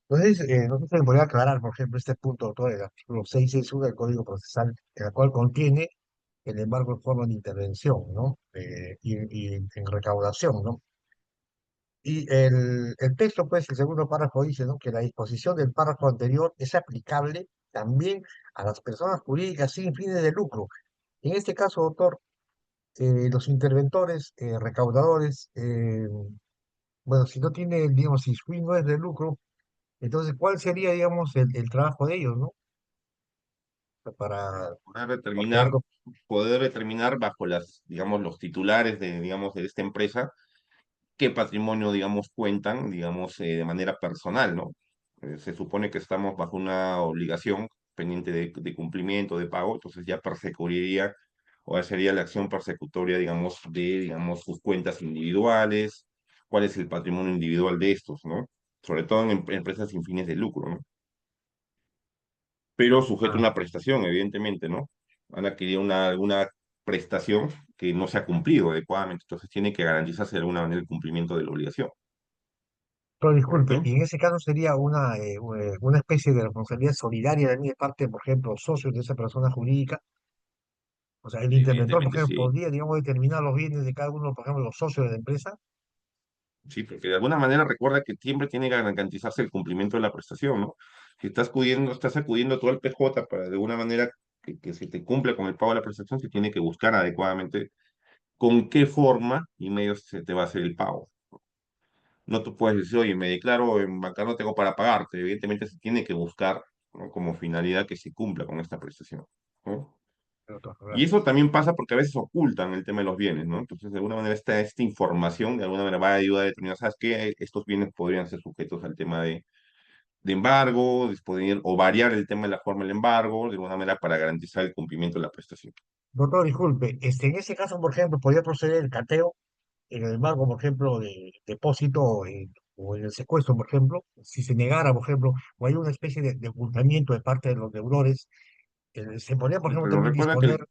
No sé si me podría aclarar, por ejemplo, este punto, doctor, el artículo 661 del Código Procesal, el cual contiene el embargo en forma de intervención, ¿no? Y en recaudación, ¿no? Y el texto, pues, el segundo párrafo dice, ¿no? Que la disposición del párrafo anterior es aplicable también a las personas jurídicas sin fines de lucro. En este caso, doctor, los interventores, recaudadores, bueno, si no tiene, digamos, si su fin no es de lucro, entonces, ¿cuál sería, digamos, el trabajo de ellos, ¿no? Para Poder obtener... determinar, poder determinar bajo las, digamos, los titulares de, digamos, de esta empresa qué patrimonio, digamos, cuentan, digamos, de manera personal, ¿no? Se supone que estamos bajo una obligación pendiente de cumplimiento, de pago, entonces ya perseguiría o sería la acción persecutoria, digamos, de, digamos, sus cuentas individuales, cuál es el patrimonio individual de estos, ¿no? Sobre todo en empresas sin fines de lucro, ¿no? Pero sujeto a Ah, una prestación, evidentemente, ¿no? Han adquirido alguna prestación que no se ha cumplido adecuadamente, entonces tiene que garantizarse de alguna manera el cumplimiento de la obligación, pero disculpe, ¿correcto? y en ese caso sería una especie de responsabilidad solidaria de mi parte, por ejemplo, socios de esa persona jurídica. O sea, el interventor, por Evidentemente ejemplo, sí, podría, digamos, determinar los bienes de cada uno, por ejemplo, los socios de la empresa. sí, porque de alguna manera recuerda que siempre tiene que garantizarse el cumplimiento de la prestación, ¿no? Si estás acudiendo tú al PJ para de alguna manera que se te cumpla con el pago de la prestación, se tiene que buscar adecuadamente con qué forma y medios se te va a hacer el pago. No tú puedes decir, oye, me declaro en banca, no tengo para pagarte. Evidentemente se tiene que buscar, ¿no? Como finalidad que se cumpla con esta prestación, ¿no? Doctor, Y eso gracias. también pasa porque a veces ocultan el tema de los bienes, ¿no? Entonces, de alguna manera, esta información, de alguna manera, va a ayudar a determinar, ¿sabes qué? Estos bienes podrían ser sujetos al tema de embargo, disponer, o variar el tema de la forma del embargo, de alguna manera, para garantizar el cumplimiento de la prestación. Doctor, disculpe, en ese caso, por ejemplo, podría proceder el cateo en el embargo, por ejemplo, de depósito o en el secuestro, por ejemplo, si se negara, por ejemplo, o hay una especie de ocultamiento de parte de los deudores, se podría, por Sí, ejemplo, pero también recuerda disponer.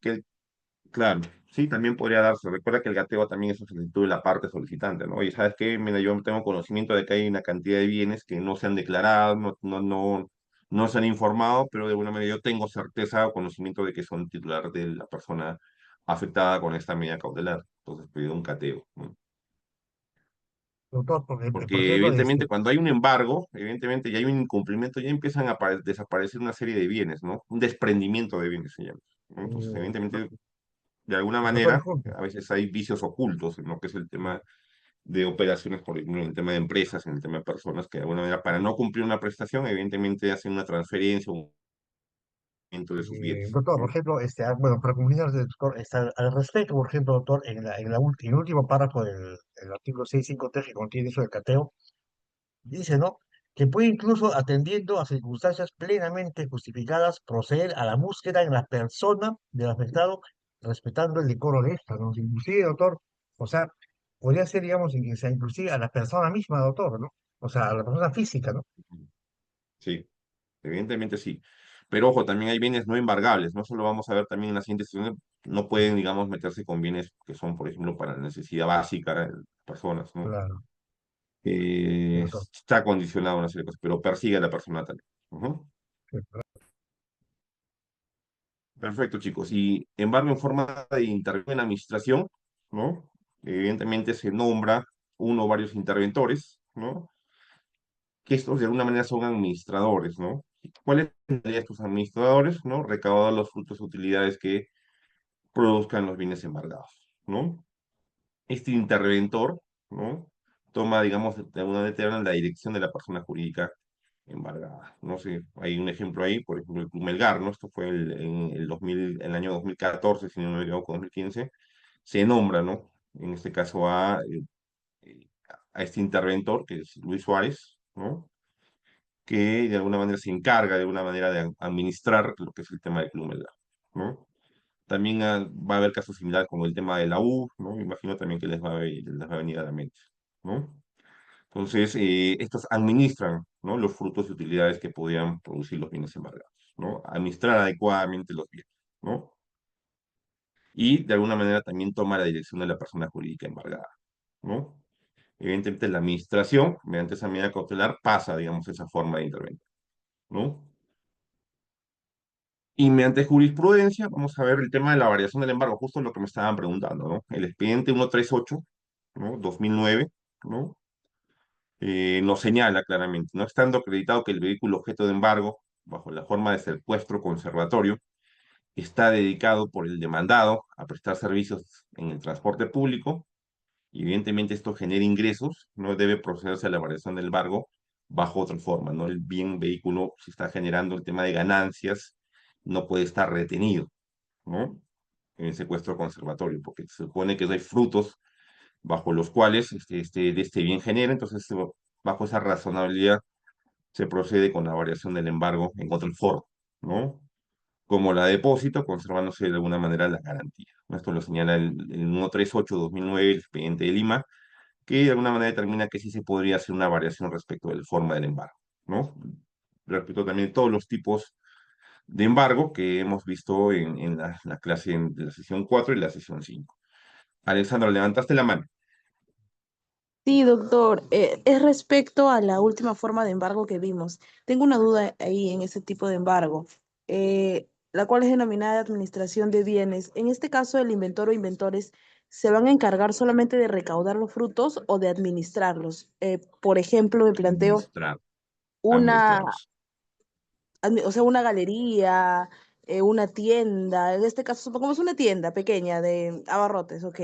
claro, sí, también podría darse. Recuerda que el gateo también es una solicitud de la parte solicitante, ¿no? Oye, ¿sabes qué? Mira, yo tengo conocimiento de que hay una cantidad de bienes que no se han declarado, no se han informado, pero de alguna manera yo tengo certeza o conocimiento de que son titular de la persona afectada con esta medida cautelar. Entonces pido un cateo, ¿no? Doctor, porque, por Porque ejemplo, evidentemente cuando hay un embargo, evidentemente ya hay un incumplimiento, ya empiezan a desaparecer una serie de bienes, ¿no? Un desprendimiento de bienes se llama, ¿no? Entonces, evidentemente de alguna doctor, manera, disculpe, a veces hay vicios ocultos en lo que es el tema de operaciones, por ejemplo, en el tema de empresas, en el tema de personas, que de alguna manera, para no cumplir una prestación, evidentemente hacen una transferencia o un aumento de sus bienes, doctor, por ¿no? ejemplo, bueno, para comunicar, doctor, al respecto, por ejemplo, doctor, en el último párrafo del artículo 653 que contiene eso del cateo, dice, ¿no? Que puede incluso, atendiendo a circunstancias plenamente justificadas, proceder a la búsqueda en la persona del afectado, respetando el decoro de esta, ¿no? Inclusive, doctor, o sea, podría ser, digamos, o sea, inclusive a la persona misma, doctor, ¿no? O sea, a la persona física, ¿no? Sí, evidentemente sí. Pero ojo, también hay bienes no embargables, no solo vamos a ver también en las siguientes sesiones, no pueden, digamos, meterse con bienes que son, por ejemplo, para la necesidad básica de las personas, ¿no? Claro, sí, doctor. Está condicionado a una serie de cosas, pero persigue a la persona también. Ujú. Sí, Perfecto, chicos. Y embargo en forma de intervención en administración, ¿no? Evidentemente se nombra uno o varios interventores, ¿no? Que estos de alguna manera son administradores, ¿no? ¿Cuáles serían estos administradores, ¿no? Recaudar los frutos y utilidades que produzcan los bienes embargados, ¿no? este interventor, ¿no? Toma, digamos, de alguna manera la dirección de la persona jurídica embargada. No sé, hay un ejemplo ahí, por ejemplo, el Club Melgar, ¿no? Esto fue en el 2000, en el año 2014, si no me equivoco, 2015, se nombra, ¿no? En este caso a este interventor, que es Luis Suárez, ¿no? Que de alguna manera se encarga de alguna manera de administrar lo que es el tema del Club Melgar, ¿no? También va a haber casos similares como el tema de la U, ¿no? Me imagino también que les va a venir a la mente, ¿no? Entonces, estos administran, ¿no? Los frutos y utilidades que podían producir los bienes embargados, ¿no? Administrar adecuadamente los bienes, ¿no? Y de alguna manera también toma la dirección de la persona jurídica embargada, ¿no? Evidentemente la administración, mediante esa medida cautelar, pasa, digamos, esa forma de intervenir, ¿no? Y mediante jurisprudencia, vamos a ver el tema de la variación del embargo, justo lo que me estaban preguntando, ¿no? El expediente 138, ¿no? 2009, ¿no? Nos señala claramente, no estando acreditado que el vehículo objeto de embargo, bajo la forma de secuestro conservatorio, está dedicado por el demandado a prestar servicios en el transporte público, y evidentemente esto genera ingresos, no debe procederse a la variación del embargo bajo otra forma, ¿no? El bien vehículo, si está generando el tema de ganancias, no puede estar retenido, ¿no? En el secuestro conservatorio, porque se supone que hay frutos bajo los cuales de este bien genera, entonces bajo esa razonabilidad se procede con la variación del embargo en otra forma, ¿no? Como la depósito, conservándose de alguna manera la garantía, ¿no? Esto lo señala el 138/2009, el expediente de Lima, que de alguna manera determina que sí se podría hacer una variación respecto de la forma del embargo, ¿no? Respecto también de todos los tipos de embargo que hemos visto en la clase de la sesión 4 y la sesión 5. Alexandra, levantaste la mano. Sí, doctor. Es respecto a la última forma de embargo que vimos. Tengo una duda ahí en ese tipo de embargo, la cual es denominada administración de bienes. En este caso, el inventor o inventores se van a encargar solamente de recaudar los frutos o de administrarlos. Por ejemplo, me planteo Administrar, una, administrarlos. o sea, una galería, una tienda, en este caso supongamos una tienda pequeña de abarrotes, ok,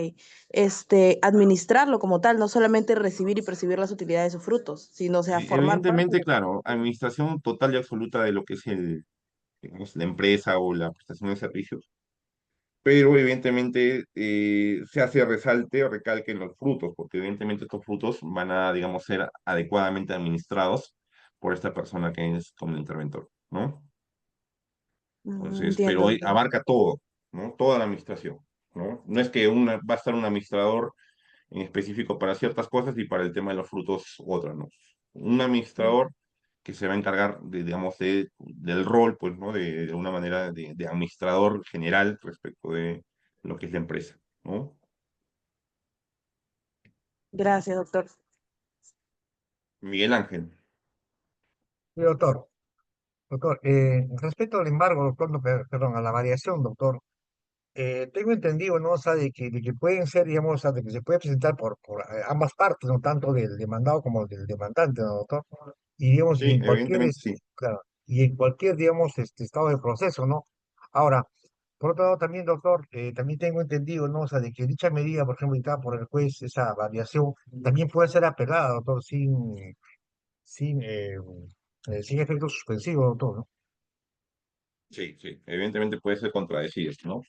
administrarlo como tal, no solamente recibir y percibir las utilidades o frutos, sino, o sea, formar parte Evidentemente, de... claro, administración total y absoluta de lo que es digamos, la empresa o la prestación de servicios, pero evidentemente se hace resalte o recalque en los frutos, porque evidentemente estos frutos van a, digamos, ser adecuadamente administrados por esta persona que es como el interventor, ¿no? Entonces, pero Entiendo, hoy doctor. abarca todo, ¿no? Toda la administración, ¿no? No es que va a estar un administrador en específico para ciertas cosas y para el tema de los frutos otra, ¿no? Un administrador que se va a encargar de, digamos, del rol, pues, ¿no? De una manera de administrador general respecto de lo que es la empresa, ¿no? Gracias, doctor. Miguel Ángel. Sí, doctor. Doctor, respecto al embargo, doctor, no, perdón, a la variación, doctor, tengo entendido, ¿no? O sea, de que pueden ser, digamos, o sea, de que se puede presentar por ambas partes, no tanto del demandado como del demandante, ¿no, doctor? Y, digamos, y Sí, en cualquier, evidentemente sí. claro, y en cualquier, digamos, estado de proceso, ¿no? Ahora, por otro lado, también, doctor, también tengo entendido, ¿no? O sea, de que dicha medida, por ejemplo, dictada por el juez, esa variación, también puede ser apelada, doctor, sin efecto suspensivo, doctor, ¿no? Sí, sí, evidentemente puede ser contradecido, ¿no?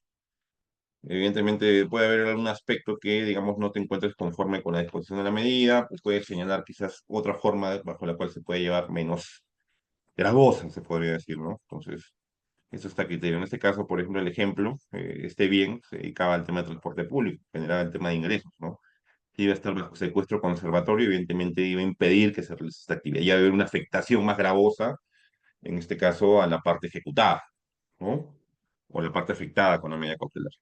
Evidentemente puede haber algún aspecto que, digamos, no te encuentres conforme con la disposición de la medida, pues puedes señalar quizás otra forma bajo la cual se puede llevar menos gravosa, se podría decir, ¿no? Entonces, eso está a criterio. En este caso, por ejemplo, el ejemplo, este bien se dedicaba al tema de transporte público, generaba el tema de ingresos, ¿no? Si iba a estar bajo secuestro conservatorio, evidentemente iba a impedir que se realice esta actividad. Ya va a haber una afectación más gravosa, en este caso, a la parte ejecutada, ¿no? O la parte afectada con la medida cautelar.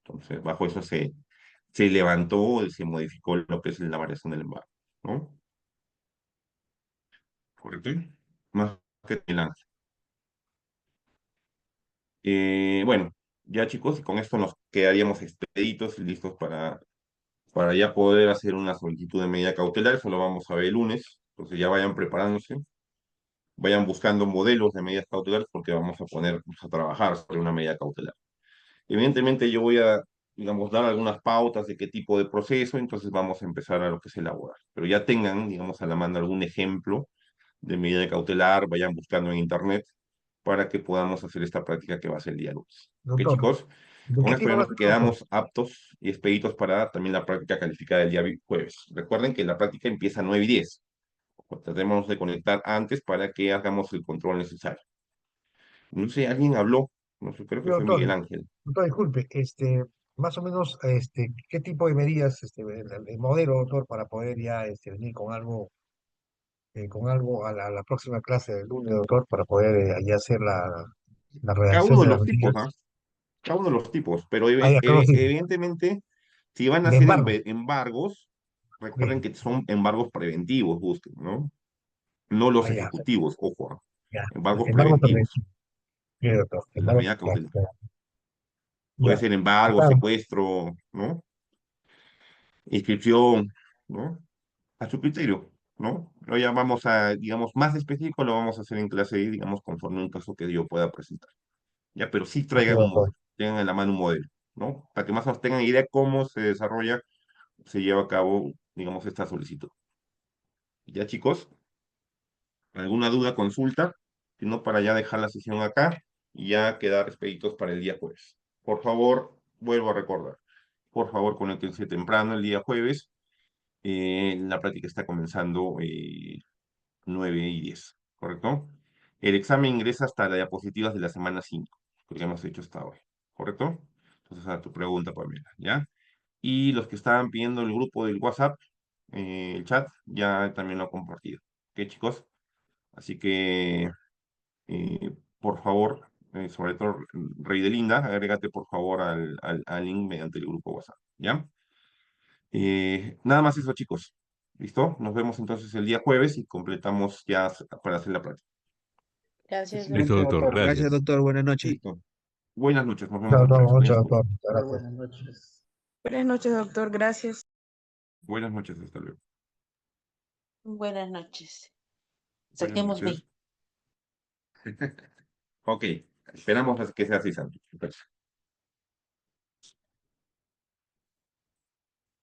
Entonces, bajo eso se levantó, se modificó lo que es la variación del embargo, ¿no? ¿Correcto? Más que el ángel. Bueno, ya chicos, con esto nos quedaríamos expeditos y listos para ya poder hacer una solicitud de medida cautelar. Eso lo vamos a ver el lunes. Entonces ya vayan preparándose, vayan buscando modelos de medidas cautelares porque vamos a ponernos a trabajar sobre una medida cautelar. Evidentemente yo voy a digamos, dar algunas pautas de qué tipo de proceso, entonces vamos a empezar a lo que es elaborar. Pero ya tengan, digamos, a la mano algún ejemplo de medida cautelar, vayan buscando en internet para que podamos hacer esta práctica que va a ser el día lunes. ¿Ok, Doctor, chicos? ¿de Con qué esto ya tipo va a nos ser el uso? quedamos aptos y expeditos para también la práctica calificada del día jueves. Recuerden que la práctica empieza a 9 y 10. Tratemos de conectar antes para que hagamos el control necesario. No sé, alguien habló, no sé, creo Sí, que fue Miguel doctor, Ángel. doctor, disculpe, más o menos, ¿qué tipo de medidas, el modelo, doctor, para poder ya, venir con algo a la próxima clase del lunes, doctor, para poder ya hacer la Cada redacción uno de de las los tipos, ¿ah? medidas? Cada uno de los tipos, pero Ah, ya, claro, sí, evidentemente, si van a de hacer embargo, embargos, recuerden bien, que son embargos preventivos, busquen, ¿no? No los ah, ya, ejecutivos, ojo, ¿ah? ya, Embargos embargo preventivos, preventivo, bien, doctor, en la embargo, medida ya, cautelar. ya, Puede ya, ser embargo, claro, secuestro, ¿no? Inscripción, ¿no? A su criterio, ¿no? Lo ya vamos a, digamos, más específico lo vamos a hacer en clase, digamos, conforme un caso que yo pueda presentar. Ya, pero sí ok, traigan un doctor, modelo, tengan en la mano un modelo, ¿no? Para que más o menos tengan idea cómo se desarrolla, se lleva a cabo, digamos, esta solicitud. Ya, chicos, ¿alguna duda, consulta? Si no, para ya dejar la sesión acá y ya quedar expeditos para el día jueves. Por favor, vuelvo a recordar. Por favor, conéctense temprano el día jueves. La práctica está comenzando 9 y 10, ¿correcto? El examen ingresa hasta las diapositivas de la semana 5, que hemos hecho hasta hoy, ¿correcto? Entonces, a tu pregunta, Pamela, ¿ya? Y los que estaban pidiendo el grupo del WhatsApp, el chat, ya también lo han compartido. ¿Ok, chicos? Así que, por favor, sobre todo Rey de Linda, agrégate por favor al link mediante el grupo WhatsApp, ¿ya? Nada más eso, chicos. ¿Listo? Nos vemos entonces el día jueves y completamos ya para hacer la práctica. Gracias, Listo, excelente, doctor. doctor, doctor, Gracias, gracias. doctor. Buenas noches. Listo. Buenas noches, nos vemos chao, el doctor, jueves. mucho, Cuídense mucho. doctor, muchas gracias. Buenas noches. Buenas noches, doctor. Gracias. Buenas noches, hasta luego. Buenas noches. Buenas Saquemos noches. 20. Ok, esperamos a que sea así, Santi.